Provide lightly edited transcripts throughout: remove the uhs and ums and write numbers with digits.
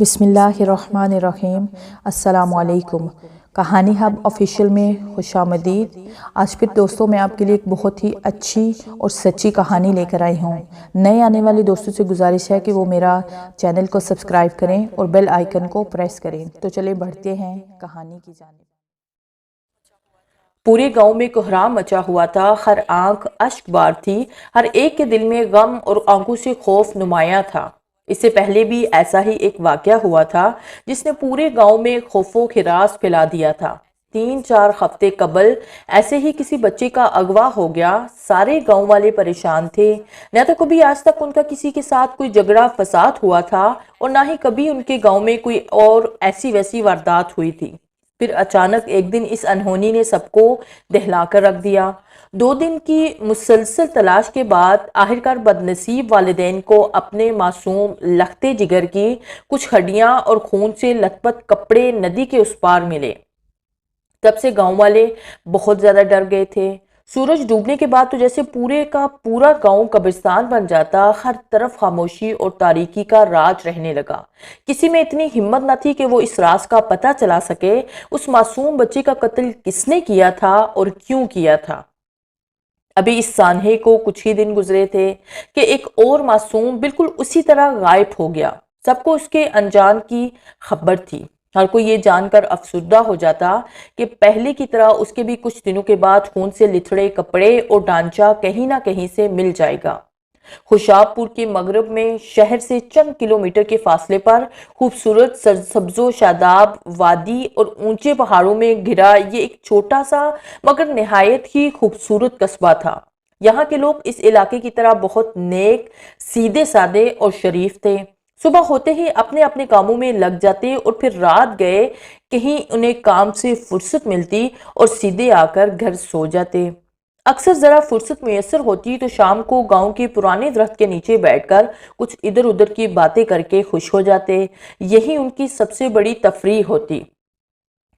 بسم اللہ الرحمن الرحیم۔ السلام علیکم۔ کہانی ہب آفیشیل میں خوش آمدید۔ آج پھر دوستوں میں آپ کے لیے ایک بہت ہی اچھی اور سچی کہانی لے کر آئی ہوں۔ نئے آنے والے دوستوں سے گزارش ہے کہ وہ میرا چینل کو سبسکرائب کریں اور بیل آئیکن کو پریس کریں۔ تو چلیں بڑھتے ہیں کہانی کی جانب۔ پورے گاؤں میں کوہرام مچا ہوا تھا، ہر آنکھ اشک بار تھی، ہر ایک کے دل میں غم اور آنکھوں سے خوف نمایاں تھا۔ اس سے پہلے بھی ایسا ہی ایک واقعہ ہوا تھا جس نے پورے گاؤں میں خوف و ہراس پھیلا دیا تھا۔ 3-4 ہفتے قبل ایسے ہی کسی بچے کا اغوا ہو گیا۔ سارے گاؤں والے پریشان تھے، نہ تو کبھی آج تک ان کا کسی کے ساتھ کوئی جھگڑا فساد ہوا تھا اور نہ ہی کبھی ان کے گاؤں میں کوئی اور ایسی ویسی واردات ہوئی تھی۔ پھر اچانک ایک دن اس انہونی نے سب کو دہلا کر رکھ دیا۔ 2 دن کی مسلسل تلاش کے بعد آخرکار بدنصیب والدین کو اپنے معصوم لختے جگر کی کچھ ہڈیاں اور خون سے لت پت کپڑے ندی کے اس پار ملے۔ تب سے گاؤں والے بہت زیادہ ڈر گئے تھے۔ سورج ڈوبنے کے بعد تو جیسے پورے کا پورا گاؤں قبرستان بن جاتا، ہر طرف خاموشی اور تاریکی کا راج رہنے لگا۔ کسی میں اتنی ہمت نہ تھی کہ وہ اس راز کا پتہ چلا سکے، اس معصوم بچے کا قتل کس نے کیا تھا اور کیوں کیا تھا۔ ابھی اس سانحے کو کچھ ہی دن گزرے تھے کہ ایک اور معصوم بالکل اسی طرح غائب ہو گیا۔ سب کو اس کے انجان کی خبر تھی۔ ہر کوئی یہ جان کر افسردہ ہو جاتا کہ پہلے کی طرح اس کے بھی کچھ دنوں کے بعد خون سے لتھڑے کپڑے اور ڈانچہ کہیں نہ کہیں سے مل جائے گا۔ خوشاب پور کے مغرب میں شہر سے چند کلومیٹر کے فاصلے پر خوبصورت سرسبز و شاداب وادی اور اونچے پہاڑوں میں گھرا یہ ایک چھوٹا سا مگر نہایت ہی خوبصورت قصبہ تھا۔ یہاں کے لوگ اس علاقے کی طرح بہت نیک، سیدھے سادے اور شریف تھے۔ صبح ہوتے ہی اپنے اپنے کاموں میں لگ جاتے اور پھر رات گئے کہیں انہیں کام سے فرصت ملتی اور سیدھے آ کر گھر سو جاتے۔ اکثر ذرا فرصت میسر ہوتی تو شام کو گاؤں کے پرانے درخت کے نیچے بیٹھ کر کچھ ادھر ادھر کی باتیں کر کے خوش ہو جاتے۔ یہی ان کی سب سے بڑی تفریح ہوتی۔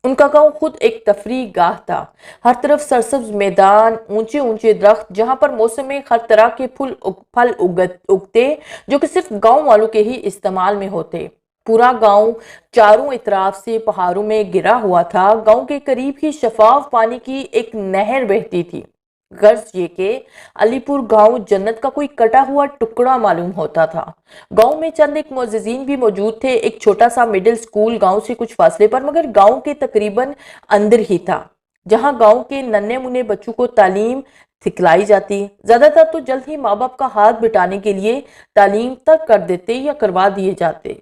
ان کا گاؤں خود ایک تفریح گاہ تھا۔ ہر طرف سرسبز میدان، اونچے اونچے درخت جہاں پر موسم میں ہر طرح کے پھل اگتے جو کہ صرف گاؤں والوں کے ہی استعمال میں ہوتے۔ پورا گاؤں چاروں اطراف سے پہاڑوں میں گھرا ہوا تھا۔ گاؤں کے قریب ہی شفاف پانی کی ایک نہر بہتی تھی۔ غرض یہ کہ علی پور گاؤں جنت کا کوئی کٹا ہوا ٹکڑا معلوم ہوتا تھا۔ گاؤں میں چند ایک معززین بھی موجود تھے۔ ایک چھوٹا سا مڈل سکول گاؤں سے کچھ فاصلے پر مگر گاؤں کے تقریباً اندر ہی تھا، جہاں گاؤں کے ننھے منھے بچوں کو تعلیم سکھلائی جاتی۔ زیادہ تر تو جلد ہی ماں باپ کا ہاتھ بٹانے کے لیے تعلیم ترک کر دیتے یا کروا دیے جاتے۔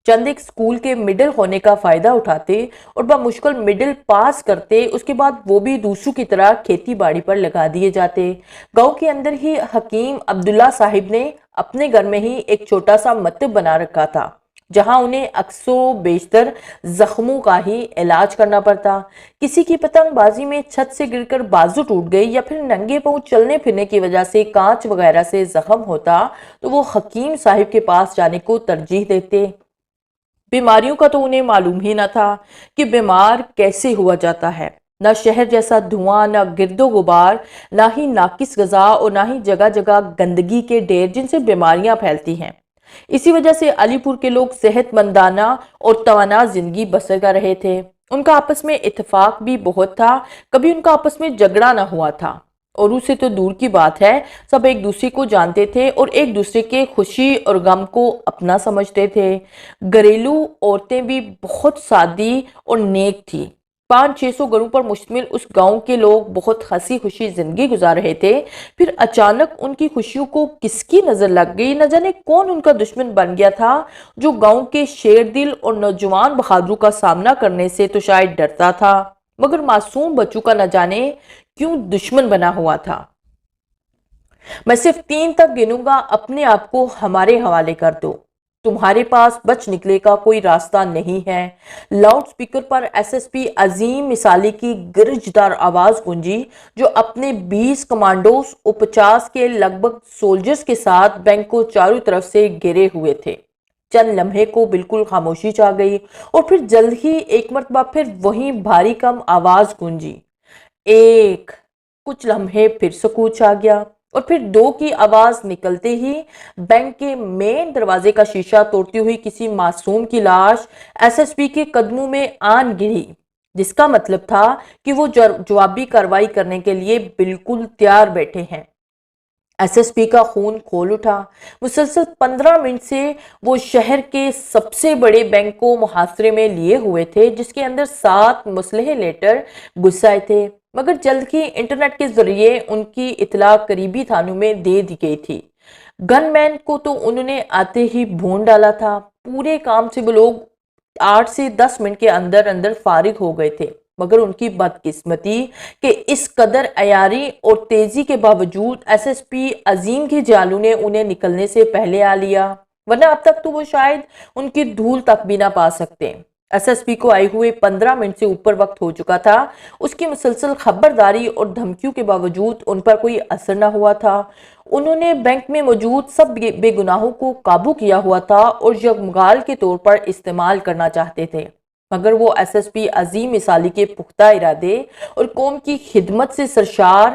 چند ایک سکول کے مڈل ہونے کا فائدہ اٹھاتے اور بمشکل مڈل پاس کرتے، اس کے بعد وہ بھی دوسروں کی طرح کھیتی باڑی پر لگا دیے جاتے۔ گاؤں کے اندر ہی حکیم عبداللہ صاحب نے اپنے گھر میں ہی ایک چھوٹا سا مکتب بنا رکھا تھا، جہاں انہیں اکثر و بیشتر زخموں کا ہی علاج کرنا پڑتا۔ کسی کی پتنگ بازی میں چھت سے گر کر بازو ٹوٹ گئی یا پھر ننگے پاؤں چلنے پھرنے کی وجہ سے کانچ وغیرہ سے زخم ہوتا تو وہ حکیم صاحب کے پاس جانے کو ترجیح دیتے۔ بیماریوں کا تو انہیں معلوم ہی نہ تھا کہ بیمار کیسے ہوا جاتا ہے۔ نہ شہر جیسا دھواں، نہ گرد و غبار، نہ ہی ناقص غذا اور نہ ہی جگہ جگہ گندگی کے ڈھیر جن سے بیماریاں پھیلتی ہیں۔ اسی وجہ سے علی پور کے لوگ صحت مندانہ اور توانا زندگی بسر کر رہے تھے۔ ان کا آپس میں اتفاق بھی بہت تھا، کبھی ان کا آپس میں جھگڑا نہ ہوا تھا۔ اور اسے تو دور کی بات ہے، سب ایک دوسرے کو جانتے تھے اور ایک دوسرے کے خوشی اور غم کو اپنا سمجھتے تھے۔ گھریلو عورتیں بھی بہت سادی اور نیک تھی۔ 500-600 گھروں پر مشتمل اس گاؤں کے لوگ بہت ہنسی خوشی زندگی گزار رہے تھے۔ پھر اچانک ان کی خوشیوں کو کس کی نظر لگ گئی، نہ جانے کون ان کا دشمن بن گیا تھا، جو گاؤں کے شیر دل اور نوجوان بہادروں کا سامنا کرنے سے تو شاید ڈرتا تھا، مگر معصوم بچوں کا نہ جانے کیوں دشمن بنا ہوا تھا۔ میں صرف 3 تک گنوں گا، اپنے آپ کو ہمارے حوالے کر دو۔ تمہارے پاس بچ نکلے کا کوئی راستہ نہیں ہے۔ لاؤڈ سپیکر پر ایس ایس پی عظیم مثالی کی گرجدار آواز گونجی، جو اپنے 20 کمانڈوز اور 50 کے لگ بھگ سولجرز کے ساتھ بینک کو چاروں طرف سے گھیرے ہوئے تھے۔ چند لمحے کو بالکل خاموشی چھا گئی اور پھر جلد ہی ایک مرتبہ پھر وہی بھاری کم آواز گونجی۔ کچھ لمحے پھر سکوت چھا گیا۔ اور پھر 2 کی آواز نکلتے ہی بینک کے مین دروازے کا شیشہ توڑتی ہوئی کسی معصوم کی لاش ایس ایس پی کے قدموں میں آن گری، جس کا مطلب تھا کہ وہ جوابی کارروائی کرنے کے لیے بالکل تیار بیٹھے ہیں۔ ایس ایس پی کا خون کھول اٹھا۔ مسلسل 15 منٹ سے وہ شہر کے سب سے بڑے بینک کو محاصرے میں لیے ہوئے تھے، جس کے اندر 7 مسلح لیٹر گھس آئے تھے، مگر جلد ہی انٹرنیٹ کے ذریعے ان کی اطلاع قریبی تھانوں میں دے دی گئی تھی۔ گن مین کو تو انہوں نے آتے ہی بھون ڈالا تھا۔ پورے کام سے وہ لوگ 8 سے 10 منٹ کے اندر اندر فارغ ہو گئے تھے، مگر ان کی بدقسمتی کہ اس قدر عیاری اور تیزی کے باوجود ایس ایس پی عظیم کے جالوں نے انہیں نکلنے سے پہلے آ لیا، ورنہ اب تک تو وہ شاید ان کی دھول تک بھی نہ پا سکتے۔ ایس ایس پی کو آئے ہوئے 15 منٹ سے اوپر وقت ہو چکا تھا۔ اس کی مسلسل خبرداری اور دھمکیوں کے باوجود ان پر کوئی اثر نہ ہوا تھا۔ انہوں نے بینک میں موجود سب بے گناہوں کو قابو کیا ہوا تھا اور یرغمال کے طور پر استعمال کرنا چاہتے تھے، مگر وہ ایس ایس پی عظیم مثالی کے پختہ ارادے اور قوم کی خدمت سے سرشار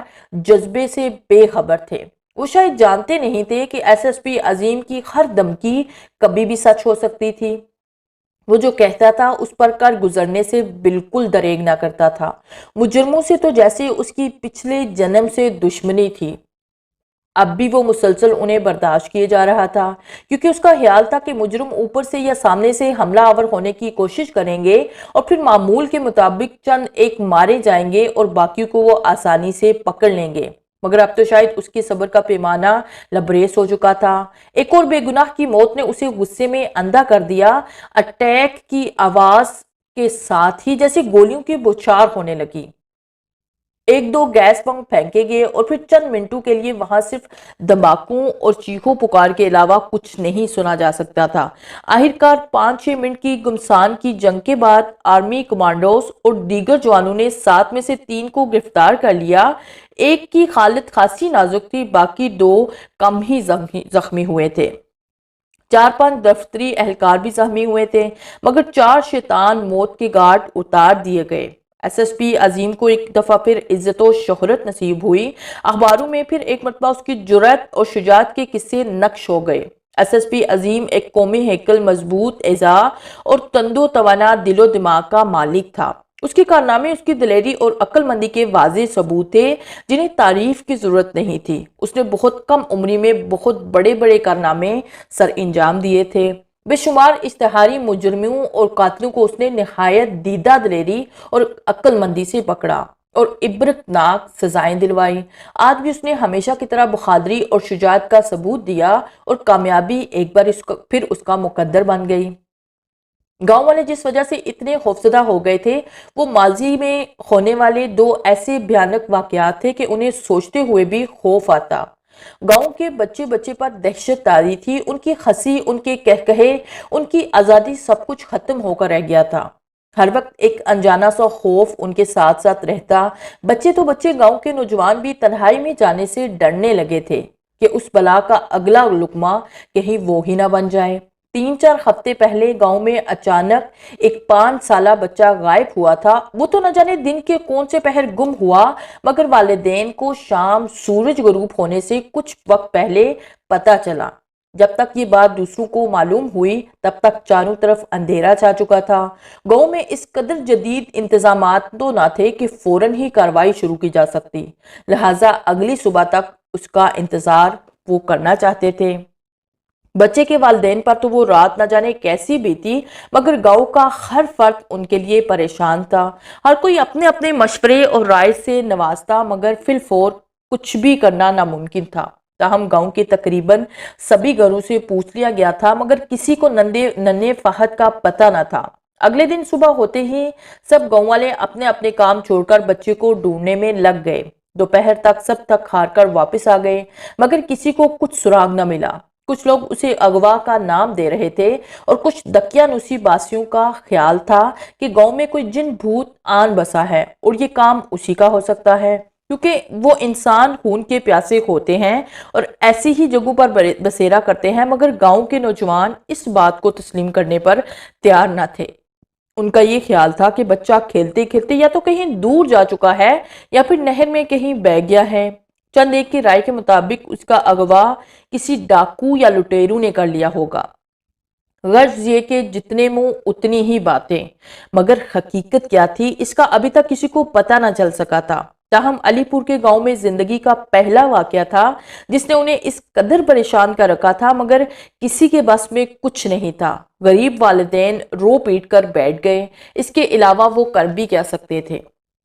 جذبے سے بے خبر تھے۔ وہ شاید جانتے نہیں تھے کہ ایس ایس پی عظیم کی ہر دھمکی کبھی بھی سچ ہو سکتی تھی۔ وہ جو کہتا تھا اس پر کر گزرنے سے بالکل دریغ نہ کرتا تھا۔ مجرموں سے تو جیسے اس کی پچھلے جنم سے دشمنی تھی، اب بھی وہ مسلسل انہیں برداشت کیے جا رہا تھا، کیونکہ اس کا خیال تھا کہ مجرم اوپر سے یا سامنے سے حملہ آور ہونے کی کوشش کریں گے اور پھر معمول کے مطابق چند ایک مارے جائیں گے اور باقیوں کو وہ آسانی سے پکڑ لیں گے، مگر اب تو شاید اس کے صبر کا پیمانہ لبریز ہو چکا تھا۔ ایک اور بے گناہ کی موت نے اسے غصے میں اندھا کر دیا۔ اٹیک کی آواز کے ساتھ ہی جیسے گولیوں کی بوچھار ہونے لگی۔ 1-2 گیس بم پھینکے گئے اور پھر چند منٹوں کے لیے وہاں صرف دھماکوں اور چیخوں پکار کے علاوہ کچھ نہیں سنا جا سکتا تھا۔ آخرکار 5-6 منٹ کی گمسان کی جنگ کے بعد آرمی کمانڈوز اور دیگر جوانوں نے 7 میں سے 3 کو گرفتار کر لیا۔ ایک کی حالت خاصی نازک تھی، باقی 2 کم ہی زخمی ہوئے تھے۔ 4-5 دفتری اہلکار بھی زخمی ہوئے تھے، مگر 4 شیطان موت کے گھاٹ اتار دیے گئے۔ ایس ایس پی عظیم کو ایک دفعہ پھر عزت و شہرت نصیب ہوئی۔ اخباروں میں پھر ایک مرتبہ اس کی جرأت اور شجاعت کے قصے نقش ہو گئے۔ ایس ایس پی عظیم ایک قومی ہیکل، مضبوط اعضاء اور تند و توانا دل و دماغ کا مالک تھا۔ اس کے کارنامے اس کی دلیری اور عقل مندی کے واضح ثبوت تھے جنہیں تعریف کی ضرورت نہیں تھی۔ اس نے بہت کم عمری میں بہت بڑے بڑے کارنامے سر انجام دیے تھے۔ بے شمار اشتہاری مجرموں اور قاتلوں کو اس نے نہایت دیدہ دلیری اور عقل مندی سے پکڑا اور عبرتناک سزائیں دلوائی۔ آج بھی اس نے ہمیشہ کی طرح بہادری اور شجاعت کا ثبوت دیا اور کامیابی ایک بار پھر اس کا مقدر بن گئی۔ گاؤں والے جس وجہ سے اتنے خوفزدہ ہو گئے تھے، وہ ماضی میں ہونے والے 2 ایسے بھیانک واقعات تھے کہ انہیں سوچتے ہوئے بھی خوف آتا۔ گاؤں کے بچے بچے پر دہشت تاری تھی، ان کی ہنسی، ان کے کہکہے، ان کی آزادی، سب کچھ ختم ہو کر رہ گیا تھا۔ ہر وقت ایک انجانا سا خوف ان کے ساتھ ساتھ رہتا۔ بچے تو بچے، گاؤں کے نوجوان بھی تنہائی میں جانے سے ڈرنے لگے تھے کہ اس بلا کا اگلا لقمہ کہیں وہ ہی نہ بن جائے۔ 3-4 ہفتے پہلے گاؤں میں اچانک ایک 5 سالہ بچہ غائب ہوا تھا۔ وہ تو نہ جانے دن کے کون سے پہر گم ہوا، مگر والدین کو شام سورج غروب ہونے سے کچھ وقت پہلے پتہ چلا۔ جب تک یہ بات دوسروں کو معلوم ہوئی، تب تک چاروں طرف اندھیرا چھا چکا تھا۔ گاؤں میں اس قدر جدید انتظامات تو نہ تھے کہ فوراً ہی کارروائی شروع کی جا سکتی، لہٰذا اگلی صبح تک اس کا انتظار وہ کرنا چاہتے تھے۔ بچے کے والدین پر تو وہ رات نہ جانے کیسی بیتی، مگر گاؤں کا ہر فرد ان کے لیے پریشان تھا۔ ہر کوئی اپنے اپنے مشورے اور رائے سے نوازتا، مگر فی الفور کچھ بھی کرنا ناممکن تھا۔ تاہم گاؤں کے تقریباً سبھی گھروں سے پوچھ لیا گیا تھا، مگر کسی کو ننھے فہد کا پتہ نہ تھا۔ اگلے دن صبح ہوتے ہی سب گاؤں والے اپنے اپنے کام چھوڑ کر بچے کو ڈھونڈنے میں لگ گئے۔ دوپہر تک سب تھک ہار کر واپس آ گئے، مگر کسی کو کچھ سراغ نہ ملا۔ کچھ لوگ اسے اغوا کا نام دے رہے تھے اور کچھ دقیانوسی باسیوں کا خیال تھا کہ گاؤں میں کوئی جن بھوت آن بسا ہے اور یہ کام اسی کا ہو سکتا ہے، کیونکہ وہ انسان خون کے پیاسے ہوتے ہیں اور ایسی ہی جگہوں پر بسیرا کرتے ہیں۔ مگر گاؤں کے نوجوان اس بات کو تسلیم کرنے پر تیار نہ تھے۔ ان کا یہ خیال تھا کہ بچہ کھیلتے کھیلتے یا تو کہیں دور جا چکا ہے یا پھر نہر میں کہیں بہہ گیا ہے۔ چند ایک کی رائے کے مطابق اس کا اغوا کسی ڈاکو یا لٹیروں نے کر لیا ہوگا۔ غرض یہ کہ جتنے منہ اتنی ہی باتیں، مگر حقیقت کیا تھی اس کا ابھی تک کسی کو پتہ نہ چل سکا تھا۔ تاہم علی پور کے گاؤں میں زندگی کا پہلا واقعہ تھا جس نے انہیں اس قدر پریشان کر رکھا تھا، مگر کسی کے بس میں کچھ نہیں تھا۔ غریب والدین رو پیٹ کر بیٹھ گئے، اس کے علاوہ وہ کر بھی کیا سکتے تھے۔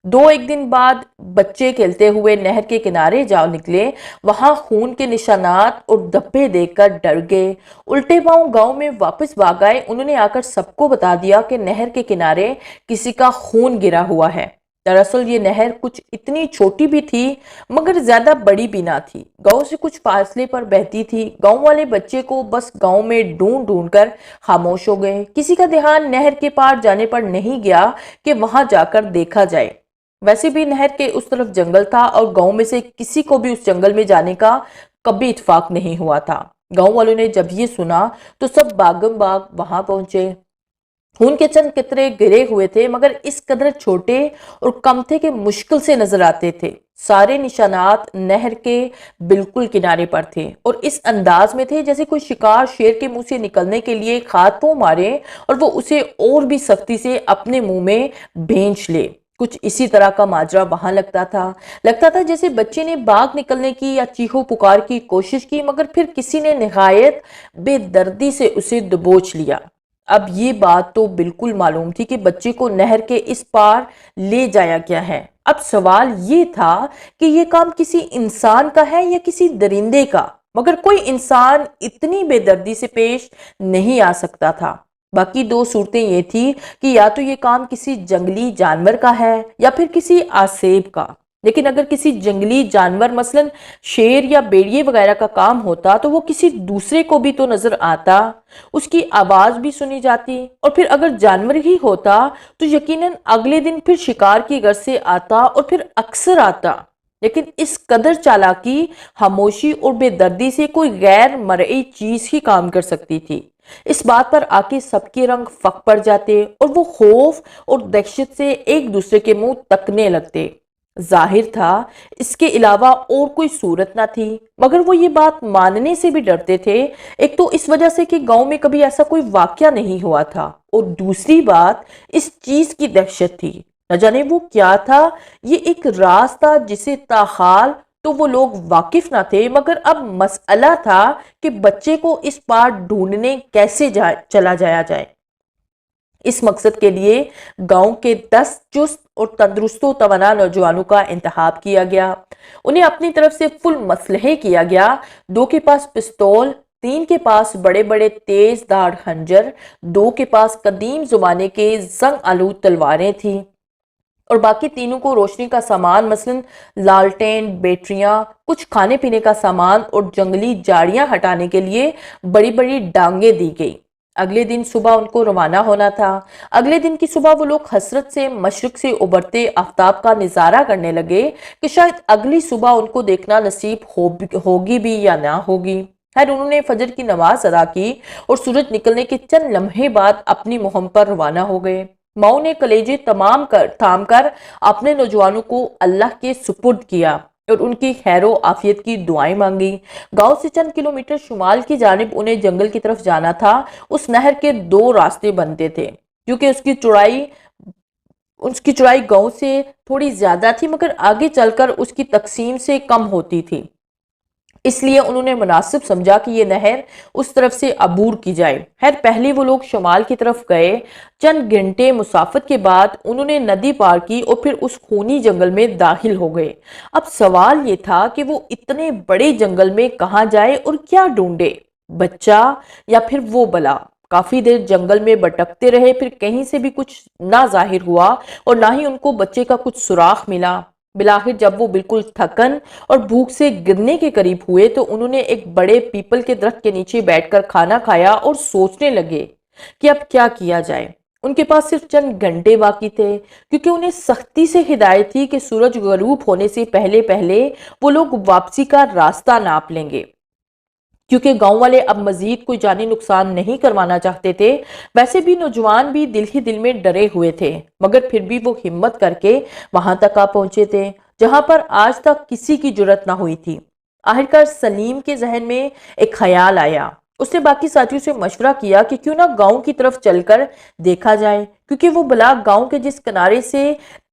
ایک دن بعد بچے کھیلتے ہوئے نہر کے کنارے جا نکلے، وہاں خون کے نشانات اور دھبے دیکھ کر ڈر گئے۔ الٹے پاؤں گاؤں میں واپس بھاگ آئے۔ انہوں نے آ کر سب کو بتا دیا کہ نہر کے کنارے کسی کا خون گرا ہوا ہے۔ دراصل یہ نہر کچھ اتنی چھوٹی بھی تھی مگر زیادہ بڑی بھی نہ تھی، گاؤں سے کچھ فاصلے پر بہتی تھی۔ گاؤں والے بچے کو بس گاؤں میں ڈھونڈ ڈھونڈ کر خاموش ہو گئے۔ کسی کا دھیان نہر کے پار جانے پر نہیں گیا کہ وہاں جا کر دیکھا جائے۔ ویسے بھی نہر کے اس طرف جنگل تھا اور گاؤں میں سے کسی کو بھی اس جنگل میں جانے کا کبھی اتفاق نہیں ہوا تھا۔ گاؤں والوں نے جب یہ سنا تو سب باغم باغ وہاں پہنچے۔ خون کے چند قطرے گرے ہوئے تھے مگر اس قدر چھوٹے اور کم تھے کہ مشکل سے نظر آتے تھے۔ سارے نشانات نہر کے بالکل کنارے پر تھے اور اس انداز میں تھے جیسے کوئی شکار شیر کے منہ سے نکلنے کے لیے ہاتھوں مارے اور وہ اسے اور بھی سختی سے اپنے منہ میں بھینچ لے۔ کچھ اسی طرح کا ماجرا وہاں لگتا تھا جیسے بچے نے باغ نکلنے کی یا چیخو پکار کی کوشش کی مگر پھر کسی نے نہایت بے دردی سے اسے دبوچ لیا۔ اب یہ بات تو بالکل معلوم تھی کہ بچے کو نہر کے اس پار لے جایا گیا ہے۔ اب سوال یہ تھا کہ یہ کام کسی انسان کا ہے یا کسی درندے کا، مگر کوئی انسان اتنی بے دردی سے پیش نہیں آ سکتا تھا۔ باقی دو صورتیں یہ تھی کہ یا تو یہ کام کسی جنگلی جانور کا ہے یا پھر کسی آسیب کا، لیکن اگر کسی جنگلی جانور مثلا شیر یا بیڑیے وغیرہ کا کام ہوتا تو وہ کسی دوسرے کو بھی تو نظر آتا، اس کی آواز بھی سنی جاتی، اور پھر اگر جانور ہی ہوتا تو یقیناً اگلے دن پھر شکار کی غرض سے آتا اور پھر اکثر آتا۔ لیکن اس قدر چالاکی، خاموشی اور بے دردی سے کوئی غیر مرئی چیز ہی کام کر سکتی تھی۔ اس بات پر آ کے سب کے رنگ فک پڑ جاتے اور وہ خوف اور دہشت سے ایک دوسرے کے منہ تکنے لگتے۔ ظاہر تھا اس کے علاوہ اور کوئی صورت نہ تھی، مگر وہ یہ بات ماننے سے بھی ڈرتے تھے۔ ایک تو اس وجہ سے کہ گاؤں میں کبھی ایسا کوئی واقعہ نہیں ہوا تھا، اور دوسری بات اس چیز کی دہشت تھی۔ نہ جانے وہ کیا تھا، یہ ایک راز تھا جسے تاحال تو وہ لوگ واقف نہ تھے، مگر اب مسئلہ تھا کہ بچے کو اس پار ڈھونڈنے کیسے چلا جایا جائے۔ اس مقصد کے لیے گاؤں کے 10 چست اور تندرست و توانا نوجوانوں کا انتخاب کیا گیا۔ انہیں اپنی طرف سے فل مسلح کیا گیا۔ 2 کے پاس پستول، 3 کے پاس بڑے بڑے تیز دھاڑ خنجر، 2 کے پاس قدیم زمانے کے زنگ آلود تلواریں تھیں، اور باقی تینوں کو روشنی کا سامان مثلا لالٹین، بیٹریاں، کچھ کھانے پینے کا سامان اور جنگلی جاڑیاں ہٹانے کے لیے بڑی بڑی ڈانگیں دی گئی۔ اگلے دن صبح ان کو روانہ ہونا تھا۔ اگلے دن کی صبح وہ لوگ حسرت سے مشرق سے ابھرتے آفتاب کا نظارہ کرنے لگے کہ شاید اگلی صبح ان کو دیکھنا نصیب ہوگی بھی یا نہ ہوگی۔ خیر انہوں نے فجر کی نماز ادا کی اور سورج نکلنے کے چند لمحے بعد اپنی مہم پر روانہ ہو گئے۔ ماؤں نے کلیجے تھام کر اپنے نوجوانوں کو اللہ کے سپرد کیا اور ان کی خیر و عافیت کی دعائیں مانگی۔ گاؤں سے چند کلومیٹر شمال کی جانب انہیں جنگل کی طرف جانا تھا۔ اس نہر کے 2 راستے بنتے تھے، کیونکہ اس کی چوڑائی گاؤں سے تھوڑی زیادہ تھی مگر آگے چل کر اس کی تقسیم سے کم ہوتی تھی، اس لیے انہوں نے مناسب سمجھا کہ یہ نہر اس طرف سے عبور کی جائے۔ خیر پہلے وہ لوگ شمال کی طرف گئے۔ چند گھنٹے مسافت کے بعد انہوں نے ندی پار کی اور پھر اس خونی جنگل میں داخل ہو گئے۔ اب سوال یہ تھا کہ وہ اتنے بڑے جنگل میں کہاں جائے اور کیا ڈھونڈے، بچہ یا پھر وہ بلا۔ کافی دیر جنگل میں بھٹکتے رہے، پھر کہیں سے بھی کچھ نہ ظاہر ہوا اور نہ ہی ان کو بچے کا کچھ سراغ ملا۔ بلاخر جب وہ بالکل تھکن اور بھوک سے گرنے کے قریب ہوئے تو انہوں نے ایک بڑے پیپل کے درخت کے نیچے بیٹھ کر کھانا کھایا اور سوچنے لگے کہ اب کیا کیا جائے۔ ان کے پاس صرف چند گھنٹے باقی تھے، کیونکہ انہیں سختی سے ہدایت تھی کہ سورج غروب ہونے سے پہلے وہ لوگ واپسی کا راستہ ناپ لیں گے، کیونکہ گاؤں والے اب مزید کوئی جانی نقصان نہیں کروانا چاہتے تھے۔ ویسے بھی نوجوان بھی دل ہی دل میں ڈرے ہوئے تھے، مگر پھر بھی وہ ہمت کر کے وہاں تک آ پہنچے تھے۔ جہاں پر آج تک کسی کی جرت نہ ہوئی تھی۔ آخرکار سلیم کے ذہن میں ایک خیال آیا۔ اس نے باقی ساتھیوں سے مشورہ کیا کہ کیوں نہ گاؤں کی طرف چل کر دیکھا جائے، کیونکہ وہ بلا گاؤں کے جس کنارے سے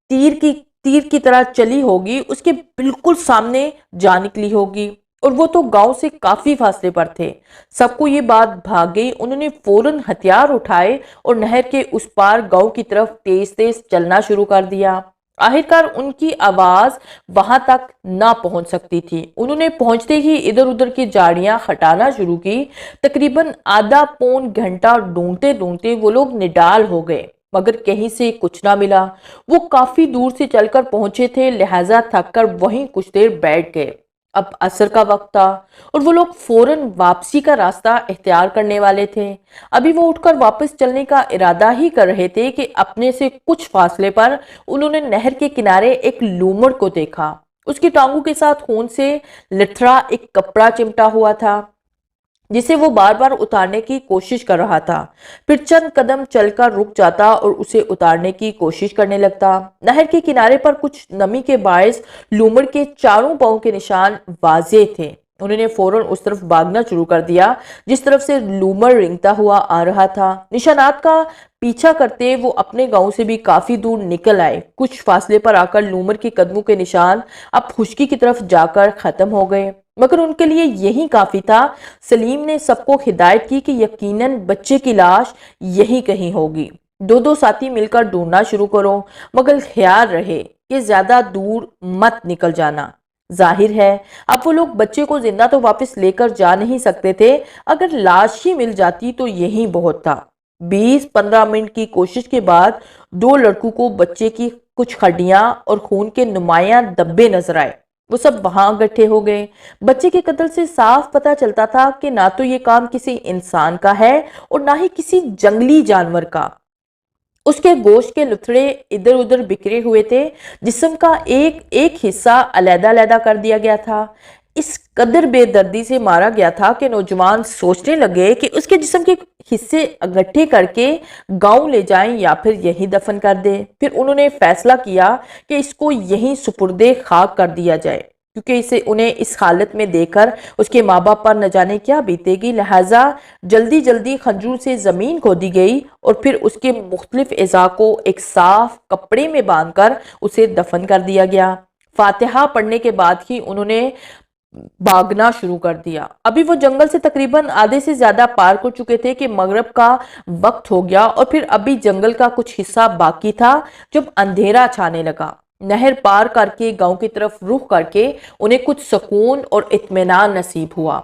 تیر کی طرح چلی ہوگی اس کے بالکل سامنے جا نکلی ہوگی، اور وہ تو گاؤں سے کافی فاصلے پر تھے۔ سب کو یہ بات بھاگ گئی۔ انہوں نے فوراً ہتھیار اٹھائے اور نہر کے اس پار گاؤں کی طرف تیز تیز چلنا شروع کر دیا۔ آخرکار ان کی آواز وہاں تک نہ پہنچ سکتی تھی۔ انہوں نے پہنچتے ہی ادھر ادھر کی جاڑیاں ہٹانا شروع کی۔ تقریباً آدھا پون گھنٹہ ڈھونڈتے ڈھونڈتے وہ لوگ نڈال ہو گئے، مگر کہیں سے کچھ نہ ملا۔ وہ کافی دور سے چل کر پہنچے تھے، لہٰذا تھک کر وہیں کچھ دیر بیٹھ گئے۔ اب عصر کا وقت تھا اور وہ لوگ فوراً واپسی کا راستہ اختیار کرنے والے تھے۔ ابھی وہ اٹھ کر واپس چلنے کا ارادہ ہی کر رہے تھے کہ اپنے سے کچھ فاصلے پر انہوں نے نہر کے کنارے ایک لومڑ کو دیکھا۔ اس کی ٹانگوں کے ساتھ خون سے لتھڑا ایک کپڑا چمٹا ہوا تھا، جسے وہ بار بار اتارنے کی کوشش کر رہا تھا۔ پھر چند قدم چل کر رک جاتا اور اسے اتارنے کی کوشش کرنے لگتا۔ نہر کے کنارے پر کچھ نمی کے باعث لومڑ کے چاروں پاؤں کے نشان واضح تھے۔ انہوں نے فوراً اس طرف بھاگنا شروع کر دیا جس طرف سے لومڑ رینگتا ہوا آ رہا تھا۔ نشانات کا پیچھا کرتے وہ اپنے گاؤں سے بھی کافی دور نکل آئے۔ کچھ فاصلے پر آ کر لومڑ کے قدموں کے نشان اب خشکی کی طرف جا کر ختم ہو گئے، مگر ان کے لیے یہی کافی تھا۔ سلیم نے سب کو ہدایت کی کہ یقیناً بچے کی لاش یہی کہیں ہوگی۔ دو ساتھی مل کر ڈھونڈنا شروع کرو، مگر خیال رہے کہ زیادہ دور مت نکل جانا۔ ظاہر ہے اب وہ لوگ بچے کو زندہ تو واپس لے کر جا نہیں سکتے تھے، اگر لاش ہی مل جاتی تو یہی بہت تھا۔ 20-15 منٹ کی کوشش کے بعد دو لڑکوں کو بچے کی کچھ ہڈیاں اور خون کے نمایاں دبے نظر آئے۔ وہ سب وہاں اکٹھے ہو گئے۔ بچے کے قتل سے صاف پتہ چلتا تھا کہ نہ تو یہ کام کسی انسان کا ہے اور نہ ہی کسی جنگلی جانور کا۔ اس کے گوشت کے لتھڑے ادھر ادھر بکھرے ہوئے تھے، جسم کا ایک ایک حصہ علیحدہ علیحدہ کر دیا گیا تھا۔ اس قدر بے دردی سے مارا گیا تھا کہ نوجوان سوچنے لگے کہ اس کے جسم کے حصے اکٹھے کر کے گاؤں لے جائیں یا پھر یہیں دفن کر دیں۔ پھر انہوں نے فیصلہ کیا کہ اس کو یہیں سپرد خاک کر دیا جائے، کیونکہ انہیں اس حالت میں دیکھ کر اس کے ماں باپ پر نہ جانے کیا بیتے گی۔ لہٰذا جلدی جلدی خنجروں سے زمین کھودی گئی اور پھر اس کے مختلف اعضاء کو ایک صاف کپڑے میں باندھ کر اسے دفن کر دیا گیا۔ فاتحہ پڑھنے کے بعد ہی انہوں نے بھاگنا شروع کر دیا۔ ابھی وہ جنگل سے تقریباً آدھے سے زیادہ پار کر چکے تھے کہ مغرب کا وقت ہو گیا، اور پھر ابھی جنگل کا کچھ حصہ باقی تھا جب اندھیرا چھانے لگا۔ نہر پار کر کے گاؤں کی طرف رخ کر کے انہیں کچھ سکون اور اطمینان نصیب ہوا۔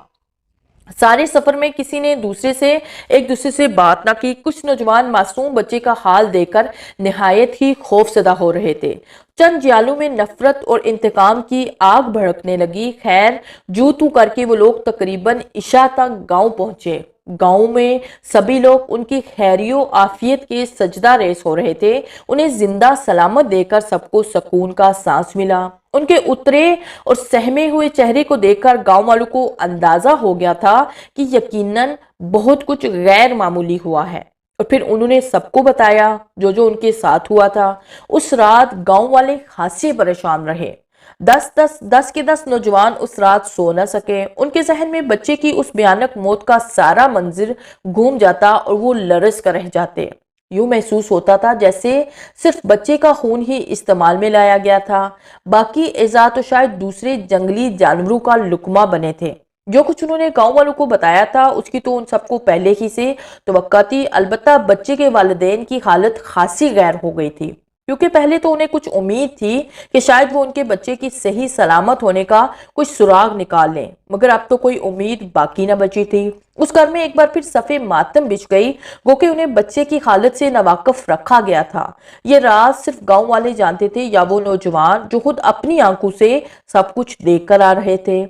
سارے سفر میں کسی نے ایک دوسرے سے بات نہ کی۔ کچھ نوجوان معصوم بچے کا حال دیکھ کر نہایت ہی خوف زدہ ہو رہے تھے۔ چند جیالوں میں نفرت اور انتقام کی آگ بھڑکنے لگی۔ خیر جو تو کر کے وہ لوگ تقریباً عشاء تک گاؤں پہنچے۔ گاؤں میں سبھی لوگ ان کی خیری و عافیت کے سجدہ ریز ہو رہے تھے۔ انہیں زندہ سلامت دیکھ کر سب کو سکون کا سانس ملا۔ ان کے اترے اور سہمے ہوئے چہرے کو دیکھ کر گاؤں والوں کو اندازہ ہو گیا تھا کہ یقیناً بہت کچھ غیر معمولی ہوا ہے، اور پھر انہوں نے سب کو بتایا جو ان کے ساتھ ہوا تھا۔ اس رات گاؤں والے خاصے پریشان رہے۔ 10 نوجوان اس رات سو نہ سکے۔ ان کے ذہن میں بچے کی اس بھیانک موت کا سارا منظر گھوم جاتا اور وہ لرز کر رہ جاتے۔ یوں محسوس ہوتا تھا جیسے صرف بچے کا خون ہی استعمال میں لایا گیا تھا، باقی اعضاء تو شاید دوسرے جنگلی جانوروں کا لقمہ بنے تھے۔ جو کچھ انہوں نے گاؤں والوں کو بتایا تھا اس کی تو ان سب کو پہلے ہی سے توقع تھی، البتہ بچے کے والدین کی حالت خاصی غیر ہو گئی تھی، کیونکہ پہلے تو انہیں کچھ امید تھی کہ شاید وہ ان کے بچے کی صحیح سلامت ہونے کا کچھ سراغ نکال لیں، مگر اب تو کوئی امید باقی نہ بچی تھی۔ اس گھر میں ایک بار پھر صفِ ماتم بچھ گئی، گو کہ انہیں بچے کی حالت سے ناواقف رکھا گیا تھا۔ یہ راز صرف گاؤں والے جانتے تھے یا وہ نوجوان جو خود اپنی آنکھوں سے سب کچھ دیکھ کر آ رہے تھے۔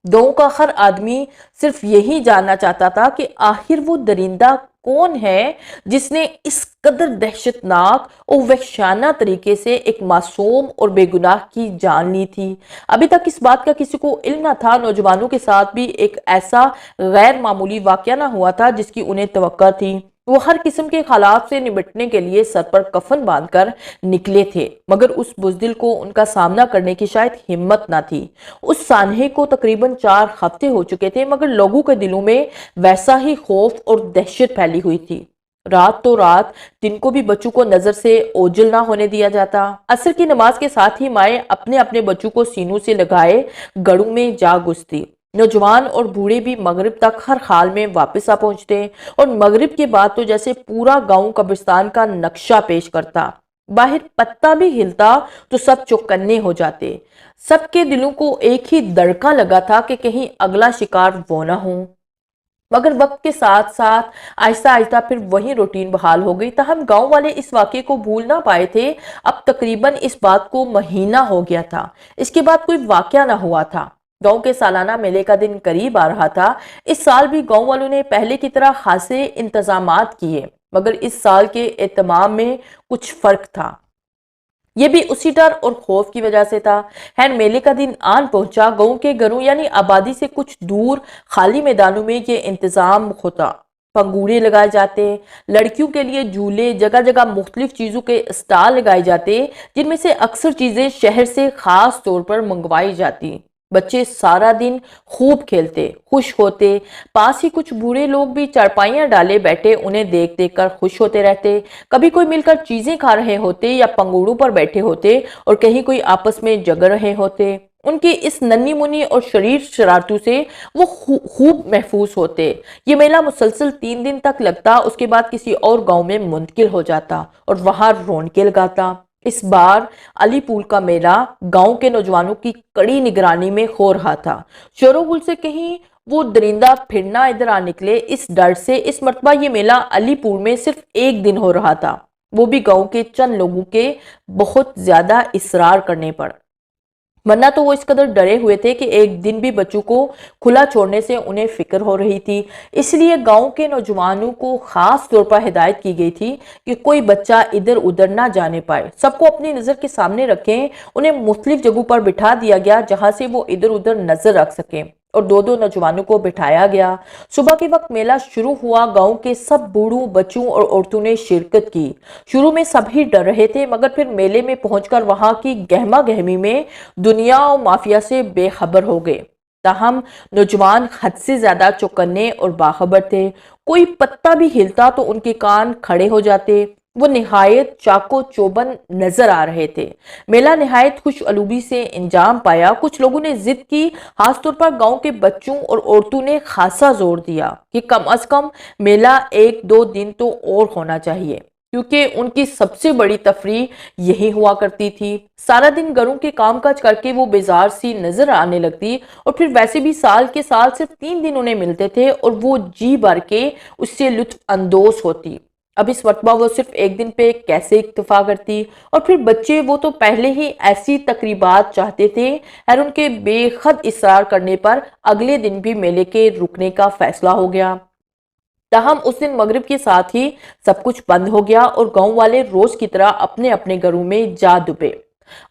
گاؤں کا ہر آدمی صرف یہی جاننا چاہتا تھا کہ آخر وہ درندہ کون ہے جس نے اس قدر دہشتناک اور وحشیانہ طریقے سے ایک معصوم اور بے گناہ کی جان لی تھی۔ ابھی تک اس بات کا کسی کو علم نہ تھا۔ نوجوانوں کے ساتھ بھی ایک ایسا غیر معمولی واقعہ نہ ہوا تھا جس کی انہیں توقع تھی۔ وہ ہر قسم کے حالات سے نمٹنے کے لیے سر پر کفن باندھ کر نکلے تھے، مگر اس بزدل کو ان کا سامنا کرنے کی شاید ہمت نہ تھی۔ اس سانحے کو تقریباً 4 ہفتے ہو چکے تھے، مگر لوگوں کے دلوں میں ویسا ہی خوف اور دہشت پھیلی ہوئی تھی۔ رات تو رات دن کو بھی بچوں کو نظر سے اوجھل نہ ہونے دیا جاتا۔ عصر کی نماز کے ساتھ ہی مائیں اپنے اپنے بچوں کو سینوں سے لگائے گھروں میں جا گھستی۔ نوجوان اور بوڑھے بھی مغرب تک ہر حال میں واپس آ پہنچتے، اور مغرب کے بعد تو جیسے پورا گاؤں قبرستان کا نقشہ پیش کرتا۔ باہر پتا بھی ہلتا تو سب چوکنے ہو جاتے۔ سب کے دلوں کو ایک ہی دڑکا لگا تھا کہ کہیں اگلا شکار وہ نہ ہو۔ مگر وقت کے ساتھ ساتھ آہستہ آہستہ پھر وہی روٹین بحال ہو گئی، تاہم گاؤں والے اس واقعے کو بھول نہ پائے تھے۔ اب تقریباً اس بات کو مہینہ ہو گیا تھا، اس کے بعد کوئی واقعہ نہ ہوا تھا۔ گاؤں کے سالانہ میلے کا دن قریب آ رہا تھا۔ اس سال بھی گاؤں والوں نے پہلے کی طرح خاصے انتظامات کیے، مگر اس سال کے اہتمام میں کچھ فرق تھا۔ یہ بھی اسی ڈر اور خوف کی وجہ سے تھا۔ خیر میلے کا دن آن پہنچا۔ گاؤں کے گھروں یعنی آبادی سے کچھ دور خالی میدانوں میں یہ انتظام ہوتا۔ پنگوڑے لگائے جاتے، لڑکیوں کے لیے جھولے، جگہ جگہ مختلف چیزوں کے اسٹال لگائے جاتے، جن میں سے اکثر چیزیں شہر سے خاص طور پر منگوائی جاتی۔ بچے سارا دن خوب کھیلتے، خوش ہوتے۔ پاس ہی کچھ بوڑھے لوگ بھی چارپائیاں ڈالے بیٹھے انہیں دیکھ دیکھ کر خوش ہوتے رہتے۔ کبھی کوئی مل کر چیزیں کھا رہے ہوتے یا پنگوڑوں پر بیٹھے ہوتے، اور کہیں کوئی آپس میں جگر رہے ہوتے۔ ان کی اس ننھی منی اور شریر شرارتوں سے وہ خوب محفوظ ہوتے۔ یہ میلہ مسلسل 3 دن تک لگتا، اس کے بعد کسی اور گاؤں میں منتقل ہو جاتا اور وہاں رونقیں لگاتا۔ اس بار علی پور کا میلہ گاؤں کے نوجوانوں کی کڑی نگرانی میں ہو رہا تھا۔ شور و غل سے کہیں وہ درندہ پھرنا ادھر آ نکلے، اس ڈر سے اس مرتبہ یہ میلہ علی پور میں صرف 1 دن ہو رہا تھا، وہ بھی گاؤں کے چند لوگوں کے بہت زیادہ اصرار کرنے پر۔ ورنہ تو وہ اس قدر ڈرے ہوئے تھے کہ ایک دن بھی بچوں کو کھلا چھوڑنے سے انہیں فکر ہو رہی تھی۔ اس لیے گاؤں کے نوجوانوں کو خاص طور پر ہدایت کی گئی تھی کہ کوئی بچہ ادھر ادھر نہ جانے پائے، سب کو اپنی نظر کے سامنے رکھیں۔ انہیں مختلف جگہوں پر بٹھا دیا گیا جہاں سے وہ ادھر ادھر نظر رکھ سکیں، اور 2 نوجوانوں کو بٹھایا گیا۔ صبح کے وقت میلہ شروع ہوا۔ گاؤں کے سب بوڑھوں، بچوں اور عورتوں نے شرکت کی۔ شروع میں سب ہی ڈر رہے تھے، مگر پھر میلے میں پہنچ کر وہاں کی گہما گہمی میں دنیا اور مافیا سے بے خبر ہو گئے۔ تاہم نوجوان حد سے زیادہ چوکنے اور باخبر تھے۔ کوئی پتا بھی ہلتا تو ان کے کان کھڑے ہو جاتے۔ وہ نہایت چاقو چوبند نظر آ رہے تھے۔ میلہ نہایت خوش علوبی سے انجام پایا۔ کچھ لوگوں نے ضد کی، خاص طور پر گاؤں کے بچوں اور عورتوں نے خاصا زور دیا کہ کم از کم میلہ 1-2 دن تو اور ہونا چاہیے، کیونکہ ان کی سب سے بڑی تفریح یہی ہوا کرتی تھی۔ سارا دن گھروں کے کام کاج کر کے وہ بیزار سی نظر آنے لگتی، اور پھر ویسے بھی سال کے سال صرف 3 دن انہیں ملتے تھے، اور وہ جی بھر کے اس سے لطف اندوز ہوتی۔ اب اس مرتبہ وہ صرف 1 دن پہ کیسے اکتفا کرتی؟ اور پھر بچے، وہ تو پہلے ہی ایسی تقریبات چاہتے تھے، اور ان کے بے حد اصرار کرنے پر اگلے دن بھی میلے کے رکنے کا فیصلہ ہو گیا۔ تاہم اس دن مغرب کے ساتھ ہی سب کچھ بند ہو گیا، اور گاؤں والے روز کی طرح اپنے اپنے گھروں میں جا ڈوبے۔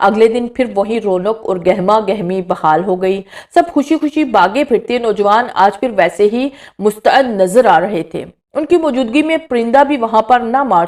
اگلے دن پھر وہی رونق اور گہما گہمی بحال ہو گئی۔ سب خوشی خوشی باغے پھرتے۔ نوجوان آج پھر ویسے ہی مستعد نظر آ رہے تھے۔ ان کی موجودگی میں پرندہ بھی وہاں پر نہ مار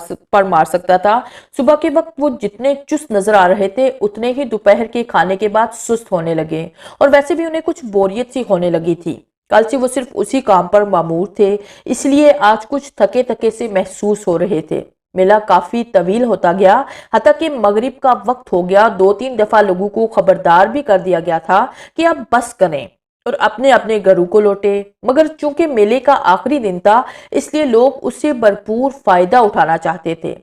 سکتا تھا۔ صبح کے وقت وہ جتنے چست نظر آ رہے تھے، اتنے ہی دوپہر کے کھانے کے بعد سست ہونے لگے، اور ویسے بھی انہیں کچھ بوریت سی ہونے لگی تھی۔ کل سے وہ صرف اسی کام پر مامور تھے، اس لیے آج کچھ تھکے تھکے سے محسوس ہو رہے تھے۔ میلہ کافی طویل ہوتا گیا، حتیٰ کہ مغرب کا وقت ہو گیا۔ 2-3 دفعہ لوگوں کو خبردار بھی کر دیا گیا تھا کہ اب بس کریں اور اپنے اپنے گھروں کو لوٹے، مگر چونکہ میلے کا آخری دن تھا، اس لیے لوگ اس سے بھرپور فائدہ اٹھانا چاہتے تھے۔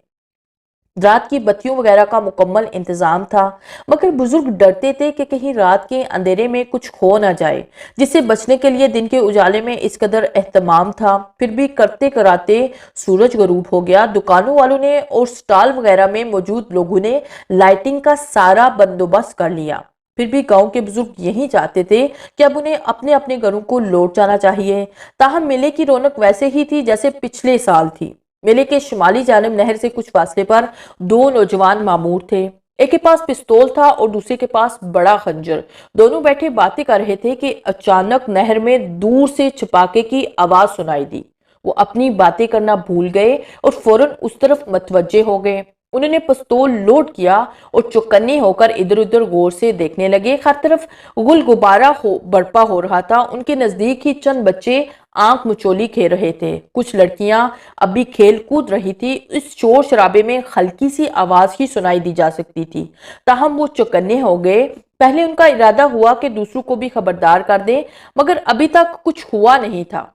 رات کی بتیوں وغیرہ کا مکمل انتظام تھا، مگر بزرگ ڈرتے تھے کہ کہیں رات کے اندھیرے میں کچھ کھو نہ جائے، جس سے بچنے کے لیے دن کے اجالے میں اس قدر اہتمام تھا۔ پھر بھی کرتے کراتے سورج غروب ہو گیا۔ دکانوں والوں نے اور سٹال وغیرہ میں موجود لوگوں نے لائٹنگ کا سارا بندوبست کر لیا۔ پھر بھی گاؤں کے بزرگ یہی چاہتے تھے کہ اب انہیں اپنے اپنے گھروں کو لوٹ جانا چاہیے۔ تاہم میلے کی رونق ویسے ہی تھی جیسے پچھلے سال تھی۔ میلے کے شمالی جانب نہر سے کچھ فاصلے پر 2 نوجوان مامور تھے۔ ایک کے پاس پستول تھا اور دوسرے کے پاس بڑا خنجر۔ دونوں بیٹھے باتیں کر رہے تھے کہ اچانک نہر میں دور سے چھپاکے کی آواز سنائی دی۔ وہ اپنی باتیں کرنا بھول گئے اور فوراً اس طرف متوجہ ہو گئے۔ انہوں نے پستول لوڈ کیا اور چوکنے ہو کر ادھر ادھر غور سے دیکھنے لگے۔ ہر طرف غل غبارہ برپا ہو رہا تھا۔ ان کے نزدیک ہی چند بچے آنکھ مچولی کھیل رہے تھے، کچھ لڑکیاں ابھی کھیل کود رہی تھی۔ اس شور شرابے میں ہلکی سی آواز ہی سنائی دی جا سکتی تھی، تاہم وہ چوکنے ہو گئے۔ پہلے ان کا ارادہ ہوا کہ دوسروں کو بھی خبردار کر دیں، مگر ابھی تک کچھ ہوا نہیں تھا۔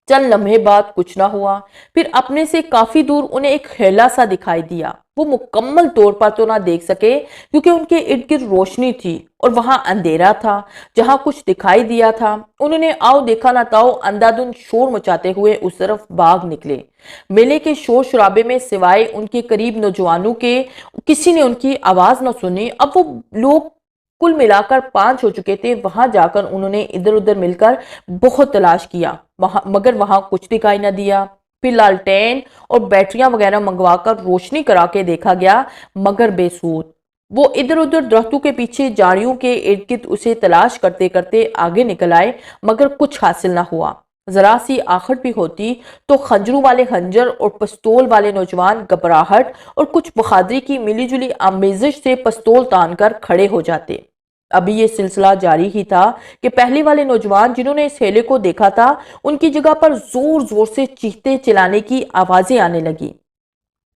چند لمحے بعد کچھ نہ ہوا، پھر اپنے سے کافی دور انہیں ایک خیلہ سا دکھائی دیا۔ وہ مکمل طور پر تو نہ دیکھ سکے کیونکہ ان کے ارد گرد روشنی تھی اور وہاں اندھیرا تھا۔ جہاں کچھ دکھائی دیا تھا انہوں نے آؤ دیکھا نہ تاؤ اندھادھند شور مچاتے ہوئے اس طرف بھاگ نکلے۔ میلے کے شور شرابے میں سوائے ان کے قریب نوجوانوں کے کسی نے ان کی آواز نہ سنی۔ اب وہ لوگ کل ملا کر 5 ہو چکے تھے۔ وہاں جا کر انہوں نے ادھر ادھر مل کر بہت تلاش کیا، مگر وہاں کچھ دکھائی نہ دیا۔ پھر لالٹین اور بیٹریاں وغیرہ منگوا کر روشنی کرا کے دیکھا گیا، مگر بے سود۔ وہ ادھر ادھر درختوں کے پیچھے جاڑیوں کے ارد گرد اسے تلاش کرتے کرتے آگے نکل آئے، مگر کچھ حاصل نہ ہوا۔ ذرا سی آخر بھی ہوتی تو خنجروں والے خنجر اور پستول والے نوجوان گھبراہٹ اور کچھ بہادری کی ملی جلی آمیزش سے پستول تان کر کھڑے ہو جاتے۔ ابھی یہ سلسلہ جاری ہی تھا کہ پہلے والے نوجوان جنہوں نے اس ہیلے کو دیکھا تھا، ان کی جگہ پر زور زور سے چیختے چلانے کی آوازیں آنے لگی۔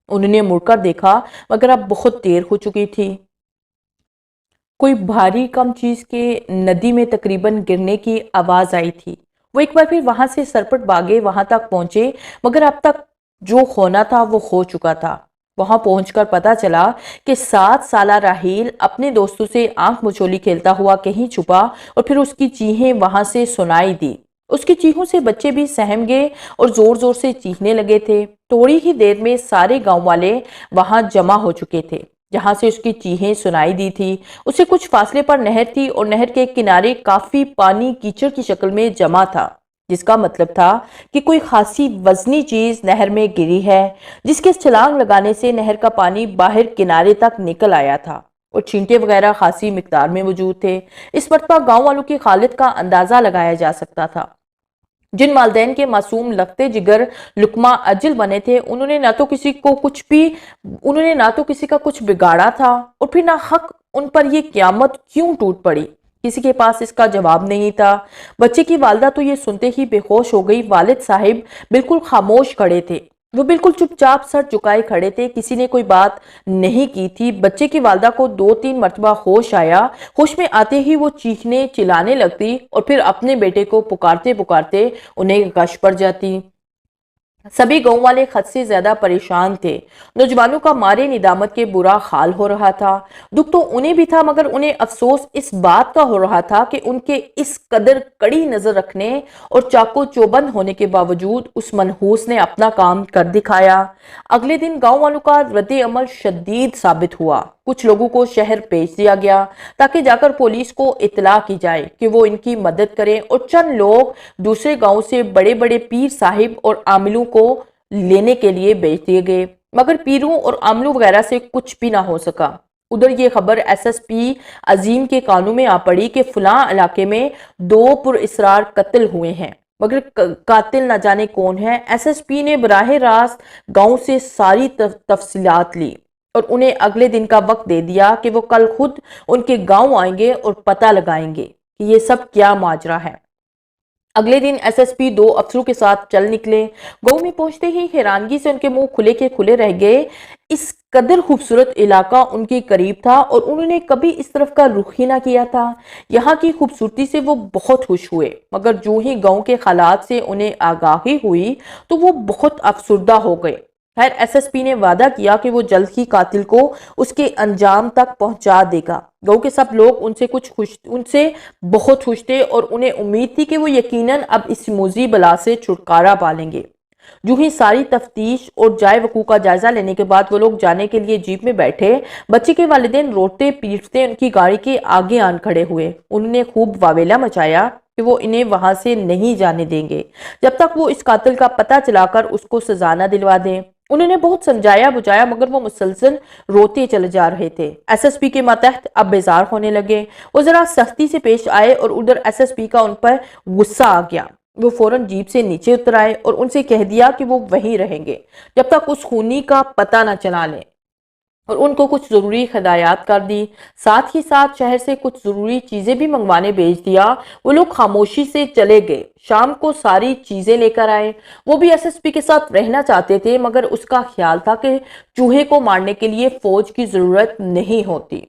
انہوں نے مڑ کر دیکھا، مگر اب بہت دیر ہو چکی تھی۔ کوئی بھاری کم چیز کے ندی میں تقریباً گرنے کی آواز آئی تھی۔ وہ ایک بار پھر وہاں سے سرپٹ بھاگے، وہاں تک پہنچے، مگر اب تک جو ہونا تھا وہ ہو چکا تھا۔ وہاں پہنچ کر پتا چلا کہ 7 سالہ راحیل اپنے دوستوں سے آنکھ مچولی کھیلتا ہوا کہیں چھپا اور پھر اس کی چیخیں وہاں سے سنائی دی۔ اس کی چیخوں سے بچے بھی سہم گئے اور زور زور سے چیخنے لگے تھے۔ تھوڑی ہی دیر میں سارے گاؤں والے وہاں جمع ہو چکے تھے جہاں سے اس کی چیخیں سنائی دی تھی۔ اسے کچھ فاصلے پر نہر تھی اور نہر کے کنارے کافی پانی کیچڑ کی شکل میں جمع تھا، جس کا مطلب تھا کہ کوئی خاصی وزنی چیز نہر میں گری ہے، جس کے چھلانگ لگانے سے نہر کا پانی باہر کنارے تک نکل آیا تھا اور چھینٹے وغیرہ خاصی مقدار میں موجود تھے۔ اس مرتبہ گاؤں والوں کی حالت کا اندازہ لگایا جا سکتا تھا۔ جن والدین کے معصوم لگتے جگر لقمہ اجل بنے تھے، انہوں نے نہ تو کسی کا کچھ بگاڑا تھا اور پھر نہ حق ان پر یہ قیامت کیوں ٹوٹ پڑی۔ کسی کے پاس اس کا جواب نہیں تھا۔ بچے کی والدہ تو یہ سنتے ہی بے ہوش ہو گئی۔ والد صاحب بالکل خاموش کھڑے تھے، وہ بالکل چپ چاپ سر جھکائے کھڑے تھے، کسی نے کوئی بات نہیں کی تھی۔ بچے کی والدہ کو 2-3 مرتبہ ہوش آیا۔ ہوش میں آتے ہی وہ چیخنے چلانے لگتی اور پھر اپنے بیٹے کو پکارتے پکارتے انہیں غش پڑ جاتی۔ سبھی گاؤں والے حد سے زیادہ پریشان تھے۔ نوجوانوں کا مارے ندامت کے برا حال ہو رہا تھا۔ دکھ تو انہیں بھی تھا، مگر انہیں افسوس اس بات کا ہو رہا تھا کہ ان کے اس قدر کڑی نظر رکھنے اور چاقو چوبند ہونے کے باوجود اس منحوس نے اپنا کام کر دکھایا۔ اگلے دن گاؤں والوں کا رد عمل شدید ثابت ہوا۔ کچھ لوگوں کو شہر بھیج دیا گیا تاکہ جا کر پولیس کو اطلاع کی جائے کہ وہ ان کی مدد کریں، اور چند لوگ دوسرے گاؤں سے بڑے بڑے پیر صاحب اور عاملوں کو لینے کے لیے بھیج دیے گئے، مگر پیروں اور عاملوں وغیرہ سے کچھ بھی نہ ہو سکا۔ ادھر یہ خبر ایس ایس پی عظیم کے کانوں میں آ پڑی کہ فلاں علاقے میں 2 پراسرار قتل ہوئے ہیں، مگر قاتل نہ جانے کون ہے۔ ایس ایس پی نے براہ راست گاؤں سے ساری تفصیلات لی اور انہیں اگلے دن کا وقت دے دیا کہ وہ کل خود ان کے گاؤں آئیں گے اور پتہ لگائیں گے کہ یہ سب کیا ماجرا ہے۔ اگلے دن ایس ایس پی 2 افسروں کے ساتھ چل نکلے۔ گاؤں میں پہنچتے ہی حیرانگی سے ان کے منہ کھلے کے کھلے رہ گئے۔ اس قدر خوبصورت علاقہ ان کے قریب تھا اور انہوں نے کبھی اس طرف کا رخ ہی نہ کیا تھا۔ یہاں کی خوبصورتی سے وہ بہت خوش ہوئے، مگر جو ہی گاؤں کے حالات سے انہیں آگاہی ہوئی تو وہ بہت افسردہ ہو گئے۔ خیر، ایس ایس پی نے وعدہ کیا کہ وہ جلد ہی قاتل کو اس کے انجام تک پہنچا دے گا۔ گاؤں کے سب لوگ ان سے بہت خوش تھے اور انہیں امید تھی کہ وہ یقیناً اب اس موذی بلا سے چھٹکارا پا لیں گے۔ جو ہی ساری تفتیش اور جائے وقوع کا جائزہ لینے کے بعد وہ لوگ جانے کے لیے جیپ میں بیٹھے، بچے کے والدین روتے پیٹتے ان کی گاڑی کے آگے آن کھڑے ہوئے۔ انہوں نے خوب واویلا مچایا کہ وہ انہیں وہاں سے نہیں جانے دیں گے جب تک وہ اس قاتل کا پتہ چلا کر اس کو سزا نہ دلوا دیں۔ انہوں نے بہت سمجھایا بجھایا، مگر وہ مسلسل روتے چلے جا رہے تھے۔ ایس ایس پی کے ماتحت اب بیزار ہونے لگے۔ وہ ذرا سختی سے پیش آئے اور ادھر ایس ایس پی کا ان پر غصہ آ گیا۔ وہ فوراً جیپ سے نیچے اتر آئے اور ان سے کہہ دیا کہ وہ وہیں رہیں گے جب تک اس خونی کا پتہ نہ چلا لیں، اور ان کو کچھ ضروری ہدایات کر دی۔ ساتھ ہی ساتھ شہر سے کچھ ضروری چیزیں بھی منگوانے بھیج دیا۔ وہ لوگ خاموشی سے چلے گئے۔ شام کو ساری چیزیں لے کر آئے۔ وہ بھی ایس ایس پی کے ساتھ رہنا چاہتے تھے، مگر اس کا خیال تھا کہ چوہے کو مارنے کے لیے فوج کی ضرورت نہیں ہوتی،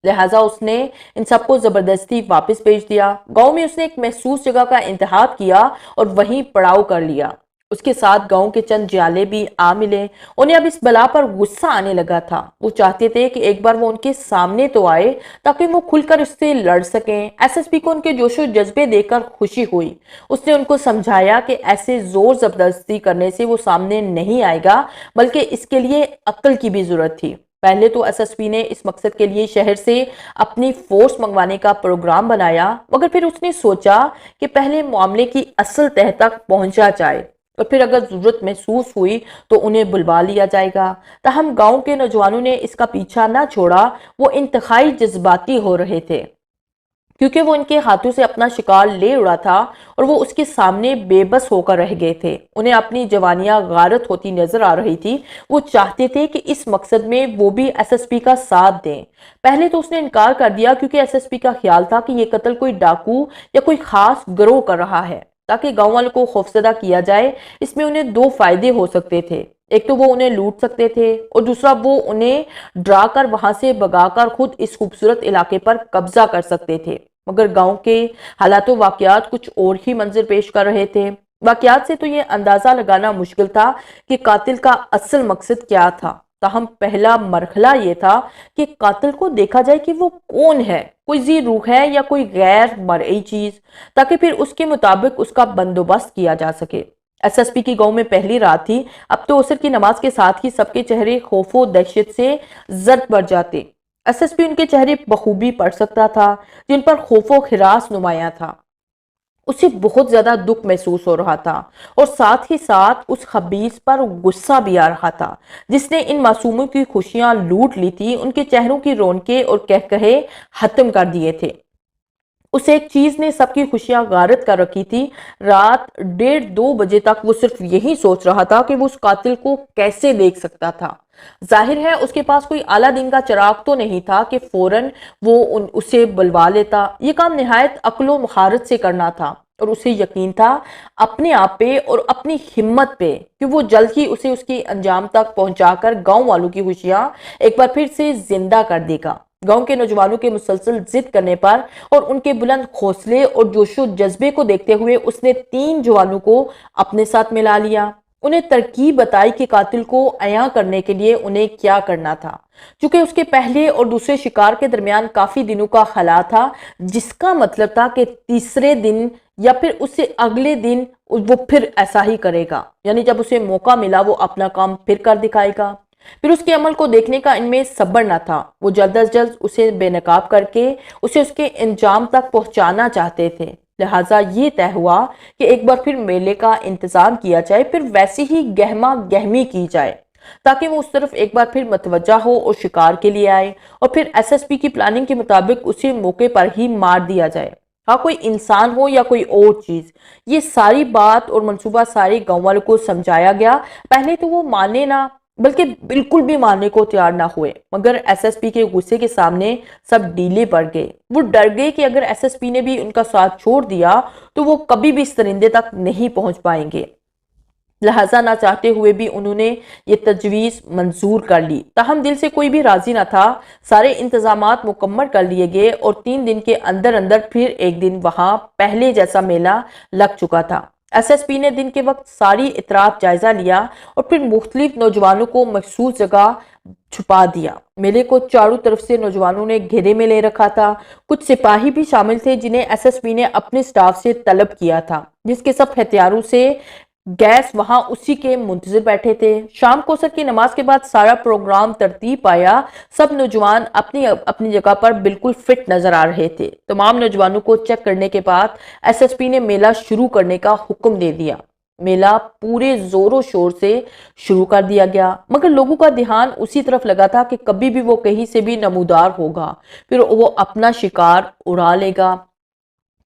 لہٰذا اس نے ان سب کو زبردستی واپس بھیج دیا۔ گاؤں میں اس نے ایک محسوس جگہ کا انتخاب کیا اور وہیں پڑاؤ کر لیا۔ اس کے ساتھ گاؤں کے چند جیالے بھی آ ملے۔ انہیں اب اس بلا پر غصہ آنے لگا تھا۔ وہ چاہتے تھے کہ ایک بار وہ ان کے سامنے تو آئے تاکہ وہ کھل کر اس سے لڑ سکیں۔ ایس ایس پی کو ان کے جوش و جذبے دیکھ کر خوشی ہوئی۔ اس نے ان کو سمجھایا کہ ایسے زور زبردستی کرنے سے وہ سامنے نہیں آئے گا، بلکہ اس کے لیے عقل کی بھی ضرورت تھی۔ پہلے تو ایس ایس پی نے اس مقصد کے لیے شہر سے اپنی فورس منگوانے کا پروگرام بنایا، مگر پھر اس نے سوچا کہ پہلے معاملے کی اصل تہہ تک پہنچا جائے اور پھر اگر ضرورت محسوس ہوئی تو انہیں بلوا لیا جائے گا۔ تاہم گاؤں کے نوجوانوں نے اس کا پیچھا نہ چھوڑا۔ وہ انتہائی جذباتی ہو رہے تھے کیونکہ وہ ان کے ہاتھوں سے اپنا شکار لے اڑا تھا اور وہ اس کے سامنے بے بس ہو کر رہ گئے تھے۔ انہیں اپنی جوانیاں غارت ہوتی نظر آ رہی تھی۔ وہ چاہتے تھے کہ اس مقصد میں وہ بھی ایس ایس پی کا ساتھ دیں۔ پہلے تو اس نے انکار کر دیا کیونکہ ایس ایس پی کا خیال تھا کہ یہ قتل کوئی ڈاکو یا کوئی خاص گروہ کر رہا ہے تاکہ گاؤں والوں کو خوفزدہ کیا جائے۔ اس میں انہیں دو فائدے ہو سکتے تھے، ایک تو وہ انہیں لوٹ سکتے تھے اور دوسرا وہ انہیں ڈرا کر وہاں سے بگا کر خود اس خوبصورت علاقے پر قبضہ کر سکتے تھے۔ مگر گاؤں کے حالات و واقعات کچھ اور ہی منظر پیش کر رہے تھے۔ واقعات سے تو یہ اندازہ لگانا مشکل تھا کہ قاتل کا اصل مقصد کیا تھا، تاہم پہلا مرحلہ یہ تھا کہ قاتل کو دیکھا جائے کہ وہ کون ہے، کوئی ذی روح ہے یا کوئی غیر مرئی چیز، تاکہ پھر اس کے مطابق اس کا بندوبست کیا جا سکے۔ ایس ایس پی کی گاؤں میں پہلی رات تھی۔ اب تو عصر کی نماز کے ساتھ ہی سب کے چہرے خوف و دہشت سے زرد پڑ جاتے۔ ایس ایس پی ان کے چہرے بخوبی پڑھ سکتا تھا جن پر خوف و ہراس نمایاں تھا۔ اسے بہت زیادہ دکھ محسوس ہو رہا تھا اور ساتھ ہی ساتھ اس خبیث پر غصہ بھی آ رہا تھا جس نے ان معصوموں کی خوشیاں لوٹ لی تھی، ان کے چہروں کی رونقیں اور کہکہے ختم کر دیے تھے۔ اس ایک چیز نے سب کی خوشیاں غارت کر رکھی تھی۔ رات 1:30-2 بجے تک وہ صرف یہی سوچ رہا تھا کہ وہ اس قاتل کو کیسے دیکھ سکتا تھا۔ ظاہر ہے اس کے پاس کوئی اعلیٰ دین کا چراغ تو نہیں تھا کہ فوراً وہ اسے بلوا لیتا۔ یہ کام نہایت عقل و مہارت سے کرنا تھا اور اسے یقین تھا اپنے آپ پہ اور اپنی ہمت پہ کہ وہ جلد ہی اسے اس کے انجام تک پہنچا کر گاؤں والوں کی خوشیاں ایک بار پھر سے زندہ کر دے گا۔ گاؤں کے نوجوانوں کے مسلسل ضد کرنے پر اور ان کے بلند حوصلے اور جوش و جذبے کو دیکھتے ہوئے اس نے 3 جوانوں کو اپنے ساتھ ملا لیا۔ انہیں ترکیب بتائی کہ قاتل کو عیاں کرنے کے لیے انہیں کیا کرنا تھا۔ چونکہ اس کے پہلے اور دوسرے شکار کے درمیان کافی دنوں کا خلا تھا، جس کا مطلب تھا کہ تیسرے دن یا پھر اس سے اگلے دن وہ پھر ایسا ہی کرے گا، یعنی جب اسے موقع ملا وہ اپنا کام پھر کر دکھائے گا۔ پھر اس کے عمل کو دیکھنے کا ان میں صبر نہ تھا۔ وہ جلد از جلد اسے بے نقاب کر کے اسے اس کے انجام تک پہنچانا چاہتے تھے۔ لہٰذا یہ طے ہوا کہ ایک بار پھر میلے کا انتظام کیا جائے، پھر ویسی ہی گہما گہمی کی جائے تاکہ وہ اس طرف ایک بار پھر متوجہ ہو اور شکار کے لیے آئے، اور پھر ایس ایس پی کی پلاننگ کے مطابق اسے موقع پر ہی مار دیا جائے، ہاں کوئی انسان ہو یا کوئی اور چیز۔ یہ ساری بات اور منصوبہ سارے گاؤں والوں کو سمجھایا گیا۔ پہلے تو وہ مانے نہ، بلکہ بالکل بھی ماننے کو تیار نہ ہوئے، مگر ایس ایس پی کے غصے کے سامنے سب ڈیلے پڑ گئے۔ وہ ڈر گئے کہ اگر ایس ایس پی نے بھی ان کا ساتھ چھوڑ دیا تو وہ کبھی بھی اس درندے تک نہیں پہنچ پائیں گے۔ لہٰذا نہ چاہتے ہوئے بھی انہوں نے یہ تجویز منظور کر لی۔ تاہم دل سے کوئی بھی راضی نہ تھا۔ سارے انتظامات مکمل کر لیے گئے اور 3 دن کے اندر اندر پھر ایک دن وہاں پہلے جیسا میلہ لگ چکا تھا۔ ایس ایس پی نے دن کے وقت ساری اطراف جائزہ لیا اور پھر مختلف نوجوانوں کو مخصوص جگہ چھپا دیا۔ میلے کو چاروں طرف سے نوجوانوں نے گھیرے میں لے رکھا تھا۔ کچھ سپاہی بھی شامل تھے جنہیں ایس ایس پی نے اپنے سٹاف سے طلب کیا تھا، جس کے سب ہتھیاروں سے گیس وہاں اسی کے منتظر بیٹھے تھے۔ شام کو عصر کی نماز کے بعد سارا پروگرام ترتیب پایا۔ سب نوجوان اپنی اپنی جگہ پر بالکل فٹ نظر آ رہے تھے۔ تمام نوجوانوں کو چیک کرنے کے بعد ایس ایس پی نے میلہ شروع کرنے کا حکم دے دیا۔ میلہ پورے زور و شور سے شروع کر دیا گیا، مگر لوگوں کا دھیان اسی طرف لگا تھا کہ کبھی بھی وہ کہیں سے بھی نمودار ہوگا، پھر وہ اپنا شکار اڑا لے گا۔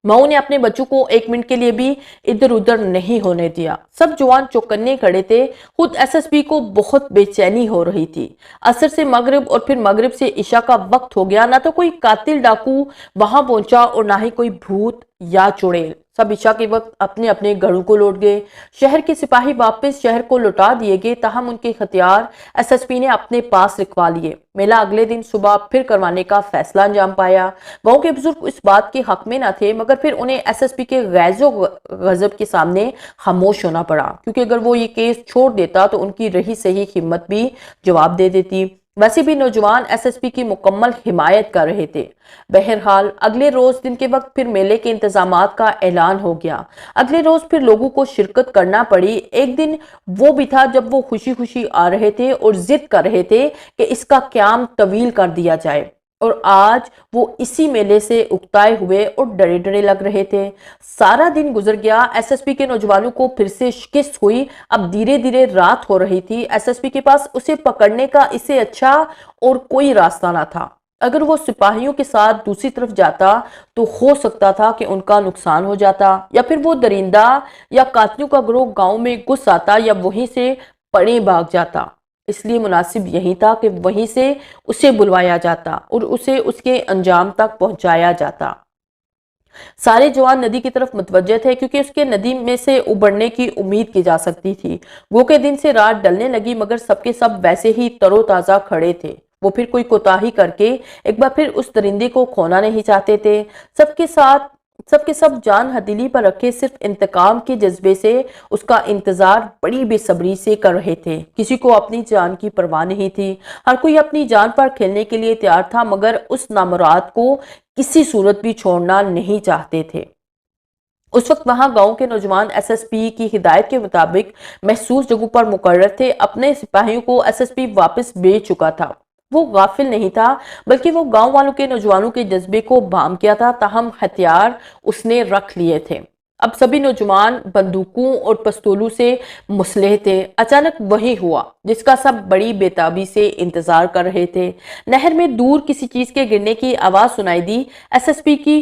مئو نے اپنے بچوں کو 1 منٹ کے لیے بھی ادھر ادھر نہیں ہونے دیا۔ سب جوان چوکنے کھڑے تھے۔ خود ایس ایس پی کو بہت بے چینی ہو رہی تھی۔ عصر سے مغرب اور پھر مغرب سے عشاء کا وقت ہو گیا، نہ تو کوئی قاتل ڈاکو وہاں پہنچا اور نہ ہی کوئی بھوت یا چڑیل۔ سب عشاء کے وقت اپنے اپنے گھروں کو لوٹ گئے۔ شہر کے سپاہی واپس شہر کو لوٹا دیے گئے، تاہم ان کے ہتھیار ایس ایس پی نے اپنے پاس رکھوا لیے۔ میلہ اگلے دن صبح پھر کروانے کا فیصلہ انجام پایا۔ گاؤں کے بزرگ اس بات کے حق میں نہ تھے، مگر پھر انہیں ایس ایس پی کے غیظ و غضب کے سامنے خاموش ہونا پڑا، کیونکہ اگر وہ یہ کیس چھوڑ دیتا تو ان کی رہی صحیح ہمت بھی جواب دے دیتی۔ ویسے بھی نوجوان ایس ایس پی کی مکمل حمایت کر رہے تھے۔ بہرحال اگلے روز دن کے وقت پھر میلے کے انتظامات کا اعلان ہو گیا۔ اگلے روز پھر لوگوں کو شرکت کرنا پڑی۔ ایک دن وہ بھی تھا جب وہ خوشی خوشی آ رہے تھے اور ضد کر رہے تھے کہ اس کا قیام طویل کر دیا جائے، اور آج وہ اسی میلے سے اکتائے ہوئے اور ڈرے ڈرے لگ رہے تھے۔ سارا دن گزر گیا۔ ایس ایس پی کے نوجوانوں کو پھر سے شکست ہوئی۔ اب دھیرے دھیرے رات ہو رہی تھی۔ ایس ایس پی کے پاس اسے پکڑنے کا اس سے اچھا اور کوئی راستہ نہ تھا۔ اگر وہ سپاہیوں کے ساتھ دوسری طرف جاتا تو ہو سکتا تھا کہ ان کا نقصان ہو جاتا، یا پھر وہ درندہ یا قاتلوں کا گروہ گاؤں میں گھس آتا یا وہیں سے پڑے بھاگ جاتا۔ اس لیے مناسب یہی تھا کہ وہیں سے اسے بلوایا جاتا اور اسے اس کے انجام تک پہنچایا جاتا۔ سارے جوان ندی کی طرف متوجہ تھے، کیونکہ اس کے ندی میں سے ابھرنے کی امید کی جا سکتی تھی۔ گو کے دن سے رات ڈلنے لگی، مگر سب کے سب ویسے ہی تر و تازہ کھڑے تھے۔ وہ پھر کوئی کوتاہی کر کے ایک بار پھر اس درندے کو کھونا نہیں چاہتے تھے۔ سب کے سب جان ہتھیلی پر رکھے صرف انتقام کے جذبے سے اس کا انتظار بڑی بے صبری سے کر رہے تھے۔ کسی کو اپنی جان کی پرواہ نہیں تھی۔ ہر کوئی اپنی جان پر کھیلنے کے لیے تیار تھا، مگر اس نامراد کو کسی صورت بھی چھوڑنا نہیں چاہتے تھے۔ اس وقت وہاں گاؤں کے نوجوان ایس ایس پی کی ہدایت کے مطابق محسوس جگہوں پر مقرر تھے۔ اپنے سپاہیوں کو ایس ایس پی واپس بھیج چکا تھا۔ وہ غافل نہیں تھا، بلکہ وہ گاؤں والوں کے نوجوانوں کے جذبے کو بھانپ گیا تھا، تاہم ہتھیار اس نے رکھ لیے تھے۔ اب سبھی نوجوان بندوقوں اور پستولوں سے مسلح تھے۔ اچانک وہی ہوا جس کا سب بڑی بےتابی سے انتظار کر رہے تھے۔ نہر میں دور کسی چیز کے گرنے کی آواز سنائی دی۔ ایس ایس پی کی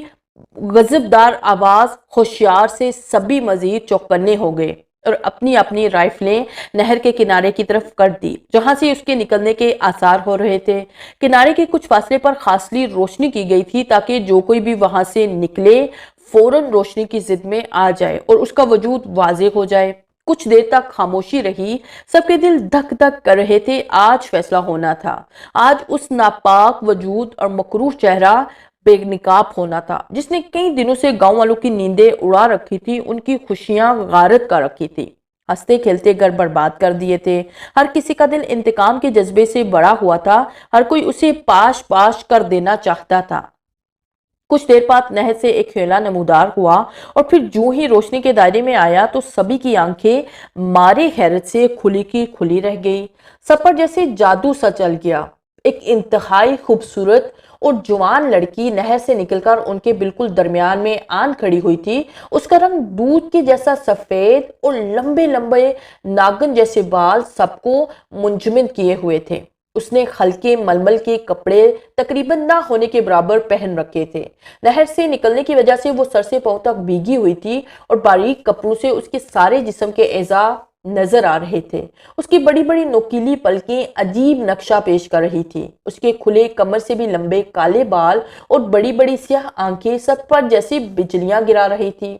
غضبدار آواز ہوشیار سے سبھی مزید چوکنے ہو گئے اور اپنی اپنی رائفلیں نہر کے کنارے کی طرف کر دی، جہاں سے اس کے نکلنے کے آثار ہو رہے تھے۔ کنارے کے کچھ فاصلے پر خاصی روشنی کی گئی تھی، تاکہ جو کوئی بھی وہاں سے نکلے فوراً روشنی کی زد میں آ جائے اور اس کا وجود واضح ہو جائے۔ کچھ دیر تک خاموشی رہی۔ سب کے دل دھک دھک کر رہے تھے۔ آج فیصلہ ہونا تھا۔ آج اس ناپاک وجود اور مکروہ چہرہ بے نقاب ہونا تھا، جس نے کئی دنوں سے گاؤں والوں کی نیندیں اڑا رکھی تھی، ان کی خوشیاں غارت کر رکھی تھی۔ ہنستے کھیلتے گھر برباد کر دیے تھے۔ ہر کسی کا دل انتقام کے جذبے سے بڑا ہوا تھا۔ ہر کوئی اسے پاش پاش کر دینا چاہتا تھا۔ کچھ دیر بعد نہر سے ایک ہیلا نمودار ہوا، اور پھر جو ہی روشنی کے دائرے میں آیا تو سبھی کی آنکھیں مارے حیرت سے کھلی کی کھلی رہ گئی۔ سب پر جیسے جادو سا چل گیا۔ ایک انتہائی خوبصورت اور جوان لڑکی نہر سے نکل کر ان کے بالکل درمیان میں آن کھڑی ہوئی تھی۔ اس کا رنگ دودھ کے جیسا سفید اور لمبے لمبے ناگن جیسے بال سب کو منجمد کیے ہوئے تھے۔ اس نے ہلکے ململ کے کپڑے تقریباً نہ ہونے کے برابر پہن رکھے تھے۔ نہر سے نکلنے کی وجہ سے وہ سر سے پاؤں تک بھیگی ہوئی تھی، اور باریک کپڑوں سے اس کے سارے جسم کے اعضاء نظر آ رہے تھے۔ اس کی بڑی بڑی نوکیلی پلکیں عجیب نقشہ پیش کر رہی تھی۔ اس کے کھلے کمر سے بھی لمبے کالے بال اور بڑی بڑی سیاہ آنکھیں سب پر جیسے بجلیاں گرا رہی تھی۔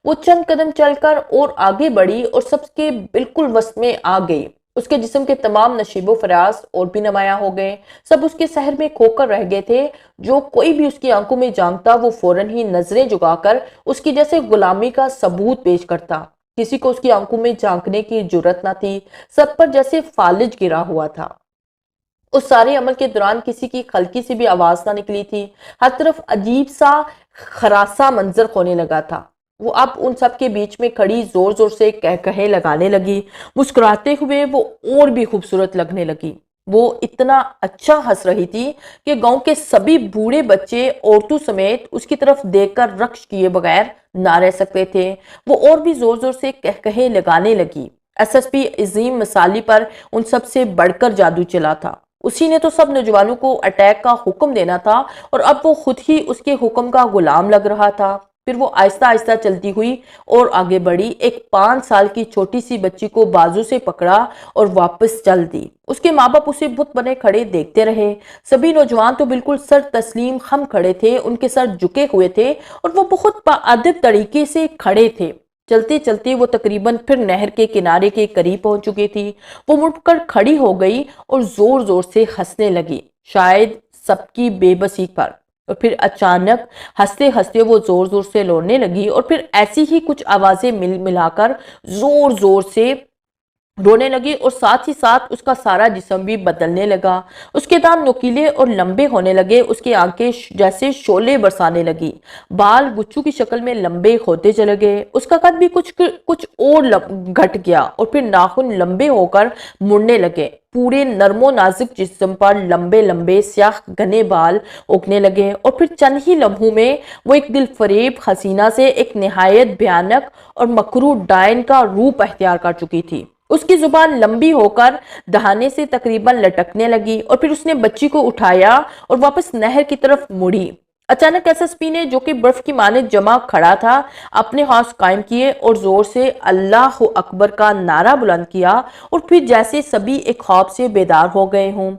وہ چند قدم چل کر اور آگے بڑھی اور سب کے بالکل وسط میں آ گئی۔ اس کے جسم کے تمام نشیب و فراز اور بھی نمایاں ہو گئے۔ سب اس کے سحر میں کھو کر رہ گئے تھے۔ جو کوئی بھی اس کی آنکھوں میں جھانکتا وہ فوراً ہی نظریں جھکا کر اس کی جیسے غلامی کا ثبوت پیش کرتا۔ کسی کو اس کی آنکھوں میں جھانکنے کی جرت نہ تھی۔ سب پر جیسے فالج گرا ہوا تھا۔ اس سارے عمل کے دوران کسی کی خلقی سے بھی آواز نہ نکلی تھی۔ ہر طرف عجیب سا خراسا منظر ہونے لگا تھا۔ وہ اب ان سب کے بیچ میں کھڑی زور زور سے کہے لگانے لگی۔ مسکراتے ہوئے وہ اور بھی خوبصورت لگنے لگی۔ وہ اتنا اچھا ہنس رہی تھی کہ گاؤں کے سبھی بوڑھے بچے عورتوں سمیت اس کی طرف دیکھ کر رقص کیے بغیر نہ رہ سکتے تھے۔ وہ اور بھی زور زور سے کہے لگانے لگی۔ ایس ایس پی عظیم مثالی پر ان سب سے بڑھ کر جادو چلا تھا۔ اسی نے تو سب نوجوانوں کو اٹیک کا حکم دینا تھا، اور اب وہ خود ہی اس کے حکم کا غلام لگ رہا تھا۔ پھر وہ آہستہ آہستہ چلتی ہوئی اور آگے بڑھی، ایک 5 سال کی چھوٹی سی بچی کو بازو سے پکڑا اور واپس چل دی۔ اس کے ماں باپ اسے بت بنے کھڑے دیکھتے رہے۔ سبھی نوجوان تو بالکل سر تسلیم خم کھڑے تھے، ان کے سر جھکے ہوئے تھے اور وہ بہت باادب طریقے سے کھڑے تھے۔ چلتے چلتے وہ تقریباً پھر نہر کے کنارے کے قریب پہنچ چکی تھی۔ وہ مڑ کر کھڑی ہو گئی اور زور زور سے ہنسنے لگی، شاید سب کی بے بسی پر۔ اور پھر اچانک ہنستے ہنستے وہ زور زور سے رونے لگی اور پھر ایسی ہی کچھ آوازیں ملا کر زور زور سے رونے لگی اور ساتھ ہی ساتھ اس کا سارا جسم بھی بدلنے لگا۔ اس کے دانت نوکیلے اور لمبے ہونے لگے، اس کی آنکھیں جیسے شعلے برسانے لگی، بال گچھو کی شکل میں لمبے ہوتے چلے گئے، اس کا قد بھی کچھ اور گھٹ گیا اور پھر ناخن لمبے ہو کر مڑنے لگے۔ پورے نرم و نازک جسم پر لمبے لمبے سیاہ گھنے بال اگنے لگے اور پھر چند ہی لمحوں میں وہ ایک دل فریب حسینہ سے ایک نہایت بھیانک اور مکروہ ڈائن کا روپ اختیار کر چکی تھی۔ اس کی زبان لمبی ہو کر دہانے سے تقریباً لٹکنے لگی اور پھر اس نے بچی کو اٹھایا اور واپس نہر کی طرف مڑی۔ اچانک ایس ایس پی نے، جو کہ برف کی مانند جمع کھڑا تھا، اپنے ہاتھ قائم کیے اور زور سے اللہ اکبر کا نعرہ بلند کیا اور پھر جیسے سبھی ایک خواب سے بیدار ہو گئے ہوں۔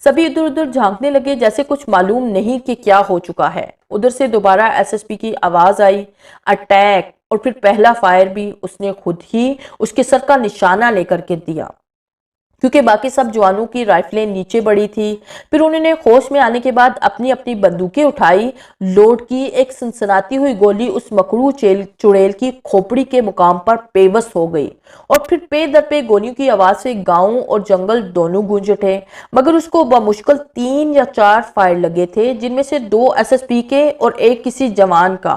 سبھی ادھر ادھر جھانکنے لگے جیسے کچھ معلوم نہیں کہ کیا ہو چکا ہے۔ ادھر سے دوبارہ ایس ایس پی کی آواز آئی، اٹیک! اور پھر پہلا فائر بھی اس نے خود ہی اس کے سر کا نشانہ لے کر کے دیا، کیونکہ باقی سب جوانوں کی رائفلیں نیچے بڑھی تھی۔ پھر انہوں نے ہوش میں آنے کے بعد اپنی اپنی بندوقیں اٹھائی، لوڈ کی۔ ایک سنسناتی ہوئی گولی اس مکروہ چڑیل کی کھوپڑی کے مقام پر پیوست ہو گئی اور پھر پے در پے گولیوں کی آواز سے گاؤں اور جنگل دونوں گونج اٹھے، مگر اس کو بمشکل 3 یا 4 فائر لگے تھے، جن میں سے 2 ایس ایس پی کے اور ایک کسی جوان کا۔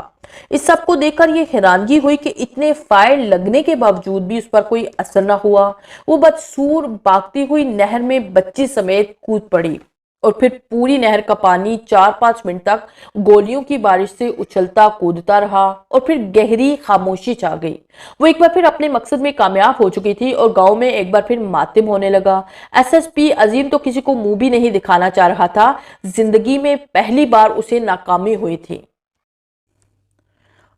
اس سب کو دیکھ کر یہ حیرانگی ہوئی کہ اتنے فائر لگنے کے باوجود بھی اس پر کوئی اثر نہ ہوا۔ وہ بدسور بھاگتی ہوئی نہر میں بچی سمیت کود پڑی اور پھر پوری نہر کا پانی 4-5 منٹ تک گولیوں کی بارش سے اچھلتا کودتا رہا اور پھر گہری خاموشی چھا گئی۔ وہ ایک بار پھر اپنے مقصد میں کامیاب ہو چکی تھی اور گاؤں میں ایک بار پھر ماتم ہونے لگا۔ ایس ایس پی عظیم تو کسی کو منہ بھی نہیں دکھانا چاہ رہا تھا، زندگی میں پہلی بار اسے ناکامی ہوئی تھی۔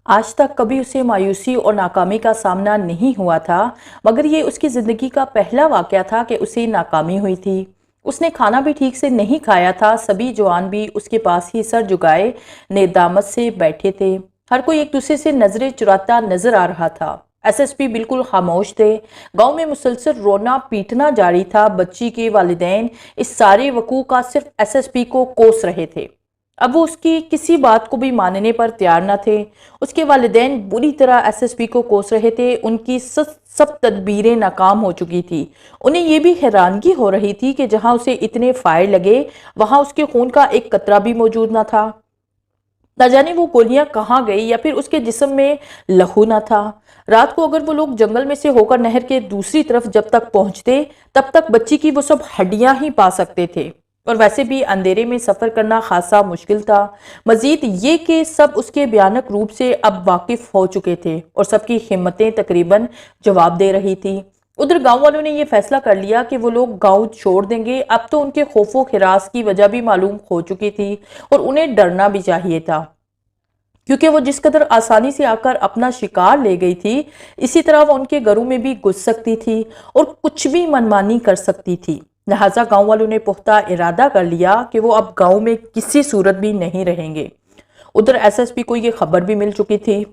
آج تک کبھی اسے مایوسی اور ناکامی کا سامنا نہیں ہوا تھا، مگر یہ اس کی زندگی کا پہلا واقعہ تھا کہ اسے ناکامی ہوئی تھی۔ اس نے کھانا بھی ٹھیک سے نہیں کھایا تھا، سبھی جوان بھی اس کے پاس ہی سر جھکائے ندامت سے بیٹھے تھے، ہر کوئی ایک دوسرے سے نظریں چراتا نظر آ رہا تھا۔ ایس ایس پی بالکل خاموش تھے، گاؤں میں مسلسل رونا پیٹنا جاری تھا، بچی کے والدین اس سارے وقوع کا صرف ایس ایس پی کو کوس رہے تھے۔ اب وہ اس کی کسی بات کو بھی ماننے پر تیار نہ تھے۔ اس کے والدین بری طرح ایس ایس پی کو کوس رہے تھے، ان کی سب تدبیریں ناکام ہو چکی تھی۔ انہیں یہ بھی حیرانگی ہو رہی تھی کہ جہاں اسے اتنے فائر لگے وہاں اس کے خون کا ایک قطرہ بھی موجود نہ تھا۔ نہ جانے وہ گولیاں کہاں گئی یا پھر اس کے جسم میں لہو نہ تھا۔ رات کو اگر وہ لوگ جنگل میں سے ہو کر نہر کے دوسری طرف جب تک پہنچتے تب تک بچی کی وہ سب ہڈیاں ہی پا سکتے تھے، اور ویسے بھی اندھیرے میں سفر کرنا خاصا مشکل تھا۔ مزید یہ کہ سب اس کے بھیانک روپ سے اب واقف ہو چکے تھے اور سب کی ہمتیں تقریباً جواب دے رہی تھی۔ ادھر گاؤں والوں نے یہ فیصلہ کر لیا کہ وہ لوگ گاؤں چھوڑ دیں گے۔ اب تو ان کے خوف و ہراس کی وجہ بھی معلوم ہو چکی تھی اور انہیں ڈرنا بھی چاہیے تھا، کیونکہ وہ جس قدر آسانی سے آ کر اپنا شکار لے گئی تھی، اسی طرح وہ ان کے گھروں میں بھی گھس سکتی تھی اور کچھ بھی منمانی کر سکتی تھی۔ لہٰذا گاؤں والوں نے پختہ ارادہ کر لیا کہ وہ اب گاؤں میں کسی صورت بھی نہیں رہیں گے۔ ادھر ایس ایس پی کو یہ خبر بھی مل چکی تھی،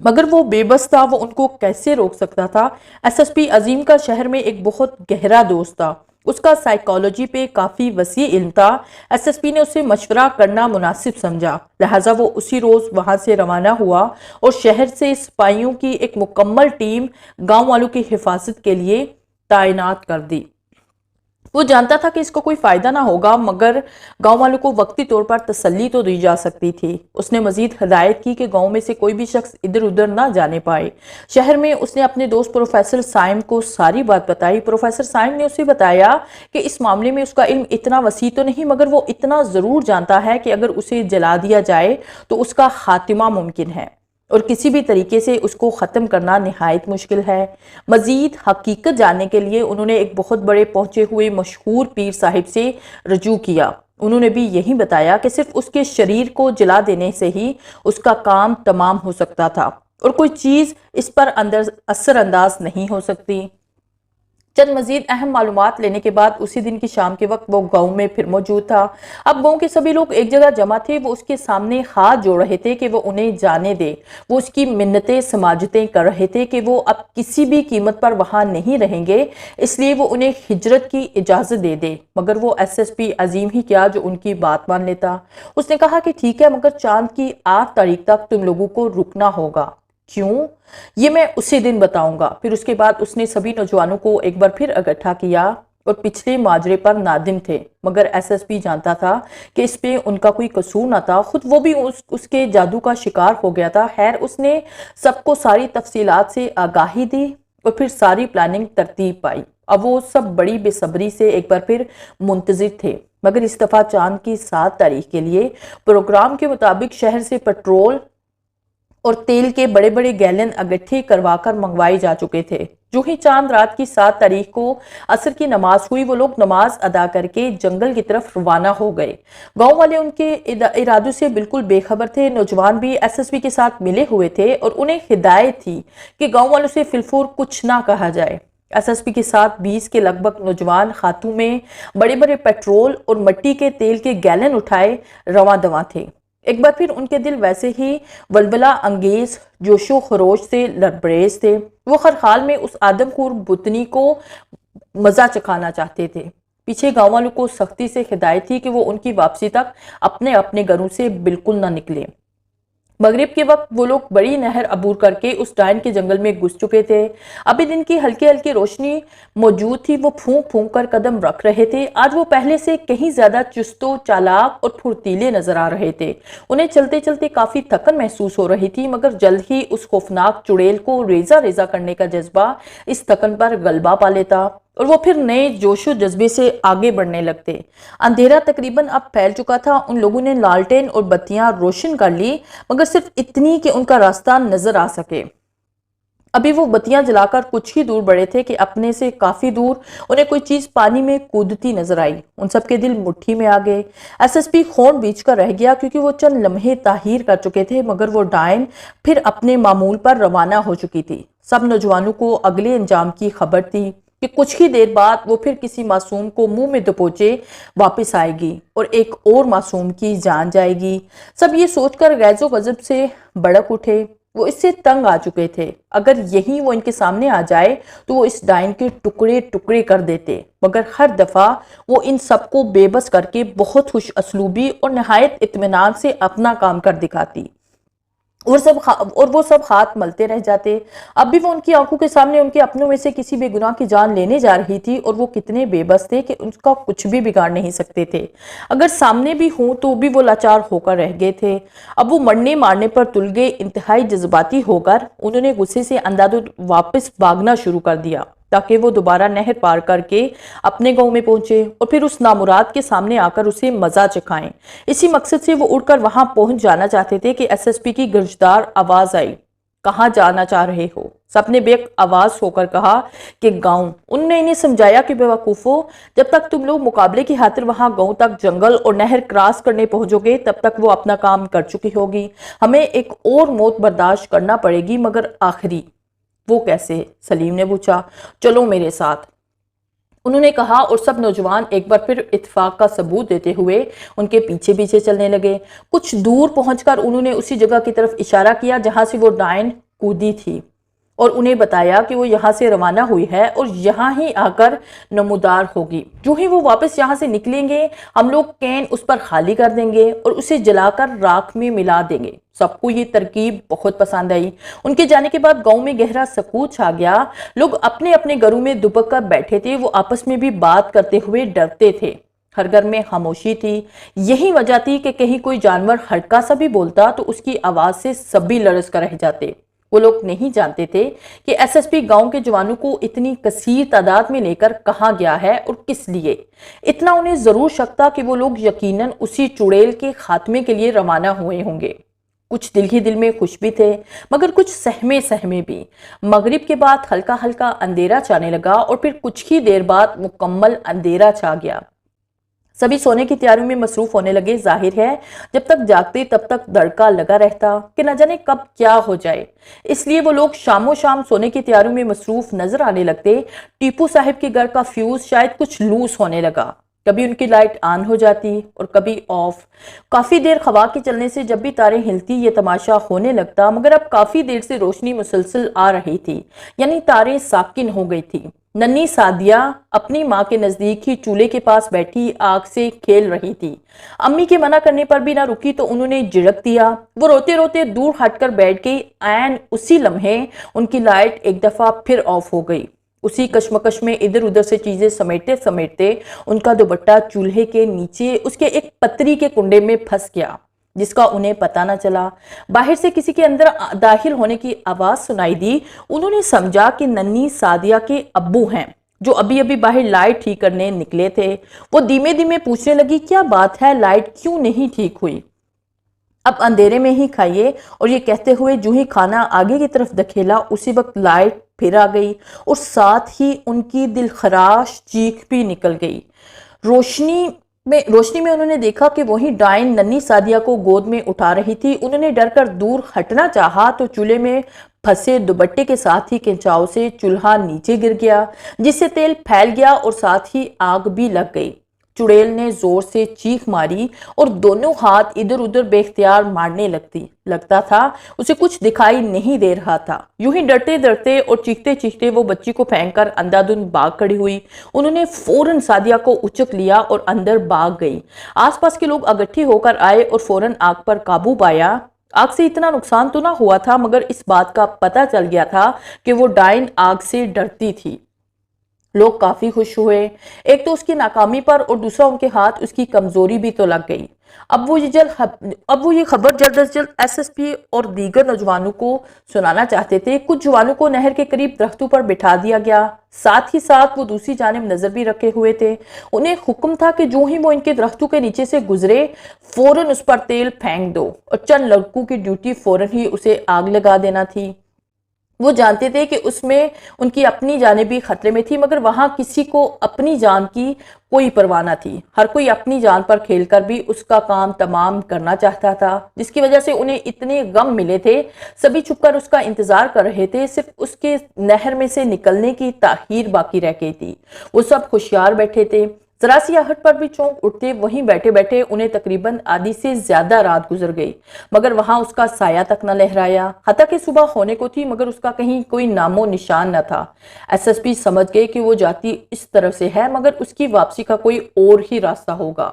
مگر وہ بے بس تھا، وہ ان کو کیسے روک سکتا تھا؟ ایس ایس پی عظیم کا شہر میں ایک بہت گہرا دوست تھا، اس کا سائیکالوجی پہ کافی وسیع علم تھا۔ ایس ایس پی نے اسے مشورہ کرنا مناسب سمجھا، لہٰذا وہ اسی روز وہاں سے روانہ ہوا اور شہر سے سپاہیوں کی ایک مکمل ٹیم گاؤں والوں کی حفاظت کے لیے تعینات کر دی۔ وہ جانتا تھا کہ اس کو کوئی فائدہ نہ ہوگا، مگر گاؤں والوں کو وقتی طور پر تسلی تو دی جا سکتی تھی۔ اس نے مزید ہدایت کی کہ گاؤں میں سے کوئی بھی شخص ادھر ادھر نہ جانے پائے۔ شہر میں اس نے اپنے دوست پروفیسر سائم کو ساری بات بتائی۔ پروفیسر سائم نے اسے بتایا کہ اس معاملے میں اس کا علم اتنا وسیع تو نہیں، مگر وہ اتنا ضرور جانتا ہے کہ اگر اسے جلا دیا جائے تو اس کا خاتمہ ممکن ہے اور کسی بھی طریقے سے اس کو ختم کرنا نہایت مشکل ہے۔ مزید حقیقت جاننے کے لیے انہوں نے ایک بہت بڑے پہنچے ہوئے مشہور پیر صاحب سے رجوع کیا انہوں نے بھی یہی بتایا کہ صرف اس کے شریر کو جلا دینے سے ہی اس کا کام تمام ہو سکتا تھا اور کوئی چیز اس پر اثر انداز نہیں ہو سکتی۔ چند مزید اہم معلومات لینے کے بعد اسی دن کی شام کے وقت وہ گاؤں میں پھر موجود تھا۔ اب گاؤں کے سبھی لوگ ایک جگہ جمع تھے، وہ اس کے سامنے ہاتھ جوڑ رہے تھے کہ وہ انہیں جانے دے۔ وہ اس کی منتیں سماجتیں کر رہے تھے کہ وہ اب کسی بھی قیمت پر وہاں نہیں رہیں گے، اس لیے وہ انہیں ہجرت کی اجازت دے دے۔ مگر وہ ایس ایس پی عظیم ہی کیا جو ان کی بات مان لیتا۔ اس نے کہا کہ ٹھیک ہے، مگر چاند کی 8 تاریخ تک تم لوگوں کو رکنا ہوگا۔ کیوں؟ یہ میں اسی دن بتاؤں گا۔ پھر اس کے بعد اس نے سبھی نوجوانوں کو ایک بار پھر اکٹھا کیا اور پچھلے ماجرے پر نادم تھے، مگر ایس ایس پی جانتا تھا کہ اس پہ ان کا کوئی قصور نہ تھا، خود وہ بھی اس کے جادو کا شکار ہو گیا تھا۔ خیر، اس نے سب کو ساری تفصیلات سے آگاہی دی اور پھر ساری پلاننگ ترتیب پائی۔ اب وہ سب بڑی بے صبری سے ایک بار پھر منتظر تھے، مگر اس دفعہ چاند کی 7 تاریخ کے لیے پروگرام کے مطابق شہر سے پٹرول اور تیل کے بڑے بڑے گیلن اگٹھے کروا کر منگوائے جا چکے تھے۔ جو ہی چاند رات کی 7 تاریخ کو عصر کی نماز ہوئی، وہ لوگ نماز ادا کر کے جنگل کی طرف روانہ ہو گئے۔ گاؤں والے ان کے ارادوں سے بالکل بے خبر تھے۔ نوجوان بھی ایس ایس پی کے ساتھ ملے ہوئے تھے اور انہیں ہدایت تھی کہ گاؤں والوں سے فی الفور کچھ نہ کہا جائے۔ ایس ایس پی کے ساتھ 20 کے لگ بھگ نوجوان ہاتھوں میں بڑے بڑے پیٹرول اور مٹی کے تیل کے گیلن اٹھائے رواں دواں تھے۔ ایک بار پھر ان کے دل ویسے ہی ولولہ انگیز جوش و خروش سے لربریز تھے۔ وہ ہر حال میں اس آدم خور بتنی کو مزہ چکھانا چاہتے تھے۔ پیچھے گاؤں والوں کو سختی سے ہدایت تھی کہ وہ ان کی واپسی تک اپنے اپنے گھروں سے بالکل نہ نکلیں۔ مغرب کے وقت وہ لوگ بڑی نہر عبور کر کے اس ڈائن کے جنگل میں گھس چکے تھے۔ ابھی دن کی ہلکی ہلکی روشنی موجود تھی، وہ پھونک پھونک کر قدم رکھ رہے تھے۔ آج وہ پہلے سے کہیں زیادہ چست و چالاک اور پھرتیلے نظر آ رہے تھے۔ انہیں چلتے چلتے کافی تھکن محسوس ہو رہی تھی، مگر جلد ہی اس خوفناک چڑیل کو ریزہ ریزہ کرنے کا جذبہ اس تھکن پر غلبہ پا لیتا اور وہ پھر نئے جوش و جذبے سے آگے بڑھنے لگتے۔ اندھیرا تقریباً اب پھیل چکا تھا۔ ان لوگوں نے لالٹین اور بتیاں روشن کر لی، مگر صرف اتنی کہ ان کا راستہ نظر آ سکے۔ ابھی وہ بتیاں جلا کر کچھ ہی دور بڑھے تھے کہ اپنے سے کافی دور انہیں کوئی چیز پانی میں کودتی نظر آئی۔ ان سب کے دل مٹھی میں آ گئے۔ ایس ایس پی خون بیچ کر رہ گیا کیونکہ وہ چند لمحے تاخیر کر چکے تھے، مگر وہ ڈائن پھر اپنے معمول پر روانہ ہو چکی تھی۔ سب نوجوانوں کو اگلے انجام کی خبر تھی کہ کچھ ہی دیر بعد وہ پھر کسی معصوم کو منہ میں دبوچے واپس آئے گی اور ایک اور معصوم کی جان جائے گی۔ سب یہ سوچ کر غیظ و غضب سے بھڑک اٹھے۔ وہ اس سے تنگ آ چکے تھے۔ اگر یہی وہ ان کے سامنے آ جائے تو وہ اس ڈائن کے ٹکڑے ٹکڑے کر دیتے، مگر ہر دفعہ وہ ان سب کو بے بس کر کے بہت خوش اسلوبی اور نہایت اطمینان سے اپنا کام کر دکھاتی اور وہ سب ہاتھ ملتے رہ جاتے۔ اب بھی وہ ان کی آنکھوں کے سامنے ان کے اپنوں میں سے کسی بے گناہ کی جان لینے جا رہی تھی اور وہ کتنے بے بس تھے کہ ان کا کچھ بھی بگاڑ نہیں سکتے تھے۔ اگر سامنے بھی ہوں تو بھی وہ لاچار ہو کر رہ گئے تھے۔ اب وہ مرنے مارنے پر تل گئے۔ انتہائی جذباتی ہو کر انہوں نے غصے سے اندھادھند واپس بھاگنا شروع کر دیا تاکہ وہ دوبارہ نہر پار کر کے اپنے گاؤں میں پہنچے اور پھر اس نامراد کے سامنے آ کر اسے مزہ چکھائیں۔ اسی مقصد سے وہ اڑ کر وہاں پہنچ جانا چاہتے تھے کہ ایس ایس پی کی گرجدار آواز آئی، کہاں جانا چاہ رہے ہو؟ سب نے بیک آواز ہو کر کہا کہ گاؤں۔ انہوں نے انہیں سمجھایا کہ بیوقوفو، جب تک تم لوگ مقابلے کی خاطر وہاں گاؤں تک جنگل اور نہر کراس کرنے پہنچو گے تب تک وہ اپنا کام کر چکی ہوگی۔ ہمیں ایک اور موت برداشت کرنا پڑے گی، مگر آخری۔ وہ کیسے؟ سلیم نے پوچھا۔ چلو میرے ساتھ، انہوں نے کہا، اور سب نوجوان ایک بار پھر اتفاق کا ثبوت دیتے ہوئے ان کے پیچھے پیچھے چلنے لگے۔ کچھ دور پہنچ کر انہوں نے اسی جگہ کی طرف اشارہ کیا جہاں سے وہ ڈائن کودی تھی اور انہیں بتایا کہ وہ یہاں سے روانہ ہوئی ہے اور یہاں ہی آ کر نمودار ہوگی۔ جو ہی وہ واپس یہاں سے نکلیں گے ہم لوگ کین اس پر خالی کر دیں گے اور اسے جلا کر راکھ میں ملا دیں گے۔ سب کو یہ ترکیب بہت پسند آئی۔ ان کے جانے کے بعد گاؤں میں گہرا سکوت چھا گیا۔ لوگ اپنے اپنے گھروں میں دبک کر بیٹھے تھے۔ وہ آپس میں بھی بات کرتے ہوئے ڈرتے تھے۔ ہر گھر میں خاموشی تھی۔ یہی وجہ تھی کہ کہیں کوئی جانور ہلکا سا بھی بولتا تو اس کی آواز سے سبھی لرز کر رہ جاتے۔ وہ لوگ نہیں جانتے تھے کہ ایس ایس پی گاؤں کے جوانوں کو اتنی کثیر تعداد میں لے کر کہاں گیا ہے اور کس لیے۔ اتنا انہیں ضرور شک تھا کہ وہ لوگ یقیناً اسی چڑیل کے خاتمے کے لیے روانہ ہوئے ہوں گے۔ کچھ دل ہی دل میں خوش بھی تھے، مگر کچھ سہمے بھی۔ مغرب کے بعد ہلکا ہلکا اندھیرا چھانے لگا اور پھر کچھ ہی دیر بعد مکمل اندھیرا چھا گیا۔ سبھی سونے کی تیاریوں میں مصروف ہونے لگے۔ ظاہر ہے جب تک جاگتے تب تک دڑکا لگا رہتا کہ نہ جانے کب کیا ہو جائے، اس لیے وہ لوگ شام و شام سونے کی تیاریوں میں مصروف نظر آنے لگتے۔ ٹیپو صاحب کے گھر کا فیوز شاید کچھ لوس ہونے لگا، کبھی ان کی لائٹ آن ہو جاتی اور کبھی آف۔ کافی دیر ہوا کے چلنے سے جب بھی تاریں ہلتی یہ تماشا ہونے لگتا، مگر اب کافی دیر سے روشنی مسلسل آ رہی تھی، یعنی تاریں ساکن ہو گئی تھی۔ ننھی سعدیہ اپنی ماں کے نزدیک ہی چولہے کے پاس بیٹھی آگ سے کھیل رہی تھی۔ امی کے منع کرنے پر بھی نہ رکی تو انہوں نے جھڑک دیا۔ وہ روتے روتے دور ہٹ کر بیٹھ گئی۔ عین اسی لمحے ان کی لائٹ ایک دفعہ پھر آف ہو گئی۔ اسی کشمکش میں ادھر ادھر سے چیزیں سمیٹتے سمیٹتے ان کا دوپٹہ چولہے کے نیچے اس کے ایک پتری کے کنڈے میں پھنس گیا، جس کا انہیں پتہ نہ چلا۔ باہر سے کسی کے اندر داخل ہونے کی آواز سنائی دی۔ انہوں نے سمجھا کہ ننھی سعدیہ کے ابو ہیں، جو ابھی ابھی باہر لائٹ ٹھیک کرنے نکلے تھے۔ وہ دھیمے دھیمے پوچھنے لگی، کیا بات ہے، لائٹ کیوں نہیں ٹھیک ہوئی؟ اب اندھیرے میں ہی کھائیے۔ اور یہ کہتے ہوئے جو ہی کھانا آگے کی طرف دکھیلا، اسی وقت لائٹ پھر آ گئی اور ساتھ ہی ان کی دلخراش چیخ بھی نکل گئی۔ روشنی میں انہوں نے دیکھا کہ وہی ڈائن ننھی سعدیہ کو گود میں اٹھا رہی تھی۔ انہوں نے ڈر کر دور ہٹنا چاہا تو چولہے میں پھنسے دوپٹے کے ساتھ ہی کھنچاؤ سے چولہا نیچے گر گیا، جس سے تیل پھیل گیا اور ساتھ ہی آگ بھی لگ گئی۔ چڑیل نے زور سے چیخ ماری اور دونوں ہاتھ ادھر ادھر بے اختیار مارنے لگتا تھا اسے کچھ دکھائی نہیں دے رہا تھا۔ یوں ہی ڈرتے ڈرتے اور چیختے چیختے وہ بچی کو پھینک کر اندھا دھند بھاگ کھڑی ہوئی۔ انہوں نے فوراً سعدیہ کو اچک لیا اور اندر بھاگ گئی۔ آس پاس کے لوگ اکٹھے ہو کر آئے اور فوراً آگ پر قابو پایا۔ آگ سے اتنا نقصان تو نہ ہوا تھا، مگر اس بات کا پتہ چل گیا تھا کہ وہ ڈائن آگ سے ڈرتی تھی۔ لوگ کافی خوش ہوئے، ایک تو اس کی ناکامی پر اور دوسرا ان کے ہاتھ اس کی کمزوری بھی تو لگ گئی۔ اب وہ یہ خبر جلد از جلد ایس ایس پی اور دیگر نوجوانوں کو سنانا چاہتے تھے۔ کچھ جوانوں کو نہر کے قریب درختوں پر بٹھا دیا گیا، ساتھ ہی ساتھ وہ دوسری جانب نظر بھی رکھے ہوئے تھے۔ انہیں حکم تھا کہ جو ہی وہ ان کے درختوں کے نیچے سے گزرے فوراً اس پر تیل پھینک دو، اور چند لڑکوں کی ڈیوٹی فوراً ہی اسے آگ لگا دینا تھی۔ وہ جانتے تھے کہ اس میں ان کی اپنی جانیں بھی خطرے میں تھی، مگر وہاں کسی کو اپنی جان کی کوئی پرواہ نہ تھی۔ ہر کوئی اپنی جان پر کھیل کر بھی اس کا کام تمام کرنا چاہتا تھا، جس کی وجہ سے انہیں اتنے غم ملے تھے۔ سبھی چھپ کر اس کا انتظار کر رہے تھے، صرف اس کے نہر میں سے نکلنے کی تاخیر باقی رہ گئی تھی۔ وہ سب ہوشیار بیٹھے تھے، ذرا سی آہٹ پر بھی چونک اٹھتے۔ وہیں بیٹھے بیٹھے انہیں تقریباً آدھی سے زیادہ رات گزر گئی، مگر وہاں اس کا سایہ تک نہ لہرایا۔ حتیٰ کہ صبح ہونے کو تھی، مگر اس کا کہیں کوئی نام و نشان نہ تھا۔ ایس ایس پی سمجھ گئے کہ وہ جاتی اس طرف سے ہے، مگر اس کی واپسی کا کوئی اور ہی راستہ ہوگا،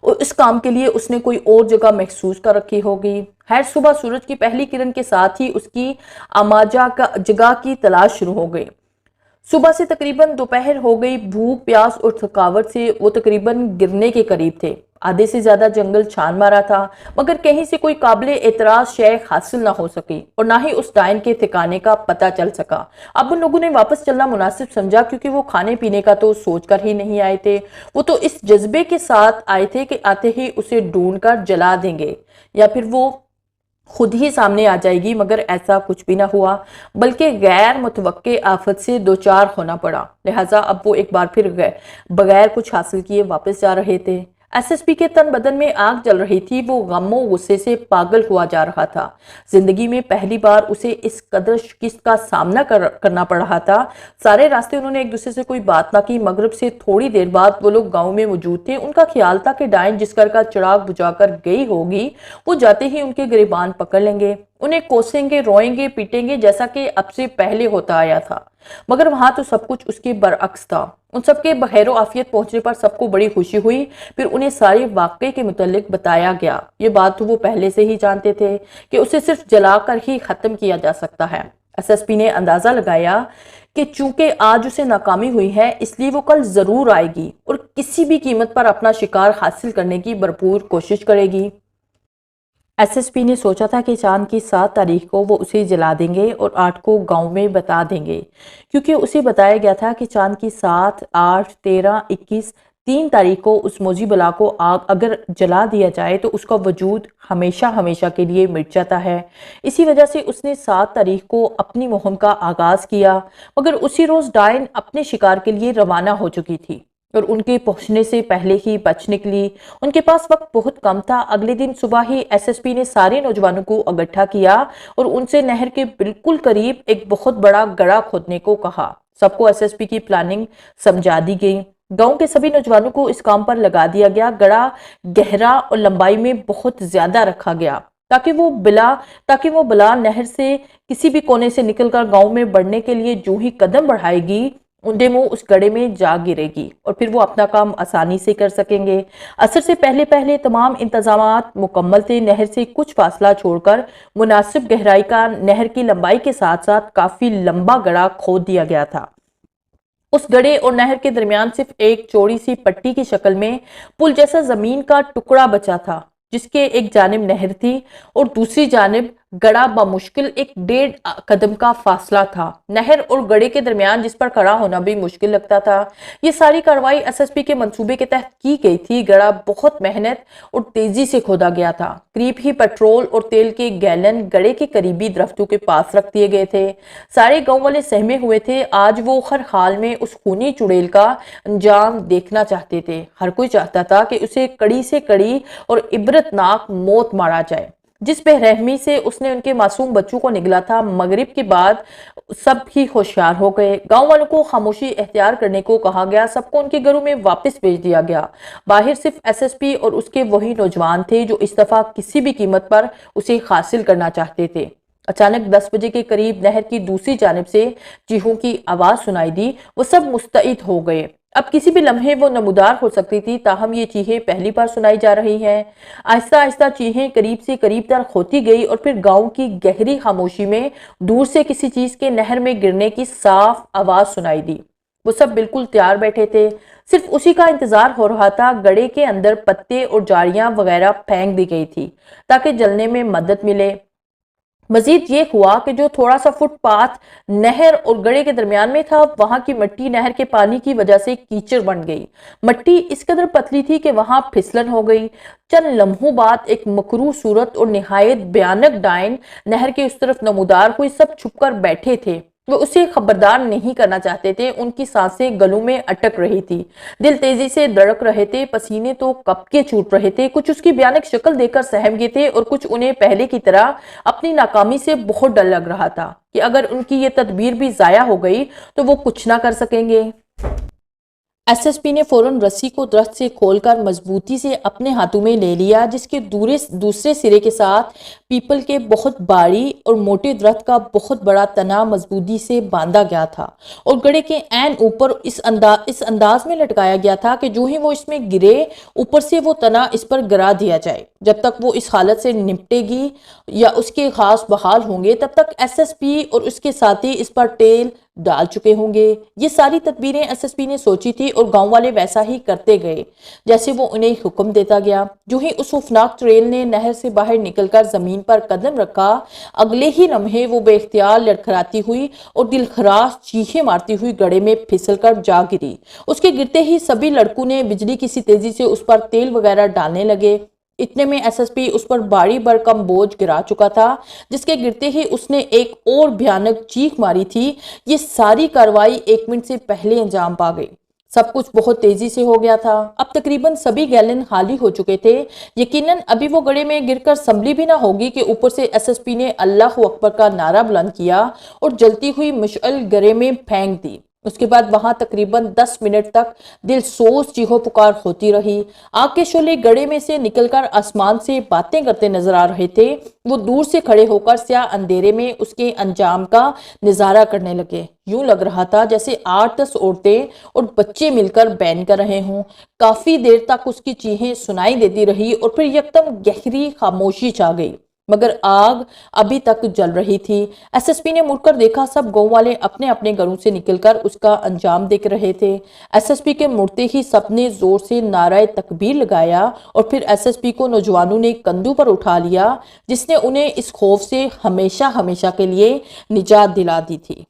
اور اس کام کے لیے اس نے کوئی اور جگہ محسوس کر رکھی ہوگی۔ خیر، صبح سورج کی پہلی کرن کے ساتھ ہی اس کی آماجہ جگہ کی تلاش شروع ہو گئی۔ صبح سے تقریباً دوپہر ہو گئی۔ بھوک، پیاس اور تھکاوٹ سے وہ تقریباً گرنے کے قریب تھے۔ آدھے سے زیادہ جنگل چھان مارا تھا، مگر کہیں سے کوئی قابل اعتراض شے حاصل نہ ہو سکی، اور نہ ہی اس ڈائن کے ٹھکانے کا پتہ چل سکا۔ اب ان لوگوں نے واپس چلنا مناسب سمجھا، کیونکہ وہ کھانے پینے کا تو سوچ کر ہی نہیں آئے تھے۔ وہ تو اس جذبے کے ساتھ آئے تھے کہ آتے ہی اسے ڈھونڈ کر جلا دیں گے، یا پھر وہ خود ہی سامنے آ جائے گی، مگر ایسا کچھ بھی نہ ہوا، بلکہ غیر متوقع آفت سے دوچار ہونا پڑا۔ لہٰذا اب وہ ایک بار پھر بغیر کچھ حاصل کیے واپس جا رہے تھے۔ ایس ایس پی کے تن بدن میں آگ جل رہی تھی۔ وہ غم و غصے سے پاگل ہوا جا رہا تھا۔ زندگی میں پہلی بار اسے اس قدر شکست کا سامنا کرنا پڑ رہا تھا۔ سارے راستے انہوں نے ایک دوسرے سے کوئی بات نہ کی۔ مغرب سے تھوڑی دیر بعد وہ لوگ گاؤں میں موجود تھے۔ ان کا خیال تھا کہ ڈائن جس گھر کا چراغ بجھا کر گئی ہوگی، وہ جاتے ہی ان کے گریبان پکڑ لیں گے، انہیں کوسیں گے، روئیں گے، پیٹیں گے، جیسا کہ اب سے پہلے ہوتا آیا تھا۔ مگر وہاں تو سب کچھ اس کے برعکس تھا۔ ان سب کے بخیر و عافیت پہنچنے پر سب کو بڑی خوشی ہوئی۔ پھر انہیں سارے واقعے کے متعلق بتایا گیا۔ یہ بات تو وہ پہلے سے ہی جانتے تھے کہ اسے صرف جلا کر ہی ختم کیا جا سکتا ہے۔ ایس ایس پی نے اندازہ لگایا کہ چونکہ آج اسے ناکامی ہوئی ہے، اس لیے وہ کل ضرور آئے گی اور کسی بھی قیمت پر اپنا شکار حاصل کرنے کی بھرپور کوشش کرے گی۔ ایس ایس پی نے سوچا تھا کہ چاند کی 7 تاریخ کو وہ اسے جلا دیں گے اور 8 کو گاؤں میں بتا دیں گے، کیونکہ اسے بتایا گیا تھا کہ چاند کی 7، 8، 13، 21، 3 تاریخ کو اس موذی بلا کو اگر جلا دیا جائے تو اس کا وجود ہمیشہ ہمیشہ کے لیے مٹ جاتا ہے۔ اسی وجہ سے اس نے 7 تاریخ کو اپنی مہم کا آغاز کیا، مگر اسی روز ڈائن اپنے شکار کے لیے روانہ ہو چکی تھی۔ اور ان کے پہنچنے سے پہلے ہی بچ نکلی۔ ان کے پاس وقت بہت کم تھا۔ اگلے دن صبح ہی ایس ایس پی نے سارے نوجوانوں کو اکٹھا کیا اور ان سے نہر کے بالکل قریب ایک بہت بڑا گڑھا کھودنے کو کہا۔ سب کو ایس ایس پی کی پلاننگ سمجھا دی گئی۔ گاؤں کے سبھی نوجوانوں کو اس کام پر لگا دیا گیا۔ گڑھا گہرا اور لمبائی میں بہت زیادہ رکھا گیا تاکہ وہ بلا نہر سے کسی بھی کونے سے نکل کر گاؤں میں بڑھنے کے لیے جو ہی قدم بڑھائے گی انڈے منہ اس گڑھے میں جا گرے گی اور پھر وہ اپنا کام آسانی سے کر سکیں گے۔ عصر سے پہلے تمام انتظامات مکمل تھے۔ نہر سے کچھ فاصلہ چھوڑ کر مناسب گہرائی کا نہر کی لمبائی کے ساتھ ساتھ کافی لمبا گڑھا کھود دیا گیا تھا۔ اس گڑھے اور نہر کے درمیان صرف ایک چوڑی سی پٹی کی شکل میں پل جیسا زمین کا ٹکڑا بچا تھا، جس کے ایک جانب نہر تھی اور دوسری جانب گڑھا بمشکل 1.5 قدم کا فاصلہ تھا۔ نہر اور گڑھے کے درمیان جس پر کھڑا ہونا بھی مشکل لگتا تھا۔ یہ ساری کارروائی ایس ایس پی کے منصوبے کے تحت کی گئی تھی۔ گڑھا بہت محنت اور تیزی سے کھودا گیا تھا۔ قریب ہی پیٹرول اور تیل کے گیلن گڑھے کے قریبی درختوں کے پاس رکھ دیے گئے تھے۔ سارے گاؤں والے سہمے ہوئے تھے۔ آج وہ ہر حال میں اس خونی چڑیل کا انجام دیکھنا چاہتے تھے۔ ہر کوئی چاہتا تھا کہ اسے کڑی سے کڑی اور عبرتناک موت مارا جائے۔ جس بے رحمی سے اس نے ان کے معصوم بچوں کو نگلا تھا۔ مغرب کے بعد سب ہی ہوشیار ہو گئے۔ گاؤں والوں کو خاموشی اختیار کرنے کو کہا گیا۔ سب کو ان کے گھروں میں واپس بھیج دیا گیا۔ باہر صرف ایس ایس پی اور اس کے وہی نوجوان تھے جو اس دفعہ کسی بھی قیمت پر اسے حاصل کرنا چاہتے تھے۔ اچانک 10 بجے کے قریب نہر کی دوسری جانب سے چیخوں کی آواز سنائی دی۔ وہ سب مستعد ہو گئے۔ اب کسی بھی لمحے وہ نمودار ہو سکتی تھی، تاہم یہ چیخیں پہلی بار سنائی جا رہی ہیں۔ آہستہ آہستہ چیخیں قریب سے قریب تر ہوتی گئی اور پھر گاؤں کی گہری خاموشی میں دور سے کسی چیز کے نہر میں گرنے کی صاف آواز سنائی دی۔ وہ سب بالکل تیار بیٹھے تھے، صرف اسی کا انتظار ہو رہا تھا۔ گڑھے کے اندر پتے اور جاڑیاں وغیرہ پھینک دی گئی تھی تاکہ جلنے میں مدد ملے۔ مزید یہ ہوا کہ جو تھوڑا سا فٹ پاتھ نہر اور گڑھے کے درمیان میں تھا، وہاں کی مٹی نہر کے پانی کی وجہ سے کیچڑ بن گئی۔ مٹی اس قدر پتلی تھی کہ وہاں پھسلن ہو گئی۔ چند لمحوں بعد ایک مکروہ صورت اور نہایت بھیانک ڈائن نہر کے اس طرف نمودار ہوئی۔ سب چھپ کر بیٹھے تھے۔ وہ اسے خبردار نہیں کرنا چاہتے تھے۔ ان کی سانسیں گلوں میں اٹک رہی تھی، دل تیزی سے دھڑک رہے تھے، پسینے تو کپ کے چھوٹ رہے تھے۔ کچھ اس کی بھیانک شکل دیکھ کر سہم گئے تھے اور کچھ انہیں پہلے کی طرح اپنی ناکامی سے بہت ڈر لگ رہا تھا کہ اگر ان کی یہ تدبیر بھی ضائع ہو گئی تو وہ کچھ نہ کر سکیں گے۔ ایس ایس پی نے فوراً رسی کو درخت سے کھول کر مضبوطی سے اپنے ہاتھوں میں لے لیا، جس کے دوسرے سرے کے ساتھ پیپل کے بہت باری اور موٹے درخت کا بہت بڑا تنا مضبوطی سے باندھا گیا تھا اور گڑھے کے عین اوپر اس انداز میں لٹکایا گیا تھا کہ جو ہی وہ اس میں گرے، اوپر سے وہ تنا اس پر گرا دیا جائے۔ جب تک وہ اس حالت سے نپٹے گی یا اس کے خاص بحال ہوں گے، تب تک ایس ایس پی اور اس کے ساتھی اس پر ٹیل ڈال چکے ہوں گے۔ یہ ساری تدبیریں ایس ایس پی نے سوچی تھی اور گاؤں والے ویسا ہی کرتے گئے جیسے وہ انہیں حکم دیتا گیا۔ جو ہی اس خوفناک ٹریل نے نہر سے باہر نکل کر زمین پر قدم رکھا، اگلے ہی لمحے وہ بے اختیار لڑکھڑاتی ہوئی اور دلخراش چیخیں مارتی ہوئی گڑھے میں پھسل کر جا گری۔ اس کے گرتے ہی سبھی لڑکوں نے بجلی کی سی تیزی سے اس پر تیل وغیرہ ڈالنے لگے۔ اتنے میں ایس ایس پی اس پر بھاری بھرکم بوجھ گرا چکا تھا، جس کے گرتے ہی اس نے ایک اور بھیانک چیخ ماری تھی۔ یہ ساری کارروائی 1 منٹ سے پہلے انجام پا گئی۔ سب کچھ بہت تیزی سے ہو گیا تھا۔ اب تقریباً سبھی گیلن خالی ہو چکے تھے۔ یقیناً ابھی وہ گڑھے میں گر کر سنبھلی بھی نہ ہوگی کہ اوپر سے ایس ایس پی نے اللہ اکبر کا نعرہ بلند کیا اور جلتی ہوئی مشعل گڑھے میں پھینک دی۔ اس کے بعد وہاں تقریباً 10 منٹ تک دل سوز چیخو پکار ہوتی رہی۔ آگ کے شعلے گڑھے میں سے نکل کر آسمان سے باتیں کرتے نظر آ رہے تھے۔ وہ دور سے کھڑے ہو کر سیاہ اندھیرے میں اس کے انجام کا نظارہ کرنے لگے۔ یوں لگ رہا تھا جیسے 8-10 عورتیں اور بچے مل کر بین کر رہے ہوں۔ کافی دیر تک اس کی چیخیں سنائی دیتی رہی اور پھر یکدم گہری خاموشی چھا گئی، مگر آگ ابھی تک جل رہی تھی۔ ایس ایس پی نے مڑ کر دیکھا، سب گاؤں والے اپنے اپنے گھروں سے نکل کر اس کا انجام دیکھ رہے تھے۔ ایس ایس پی کے مڑتے ہی سب نے زور سے نعرہ تکبیر لگایا اور پھر ایس ایس پی کو نوجوانوں نے کندھوں پر اٹھا لیا، جس نے انہیں اس خوف سے ہمیشہ ہمیشہ کے لیے نجات دلا دی تھی۔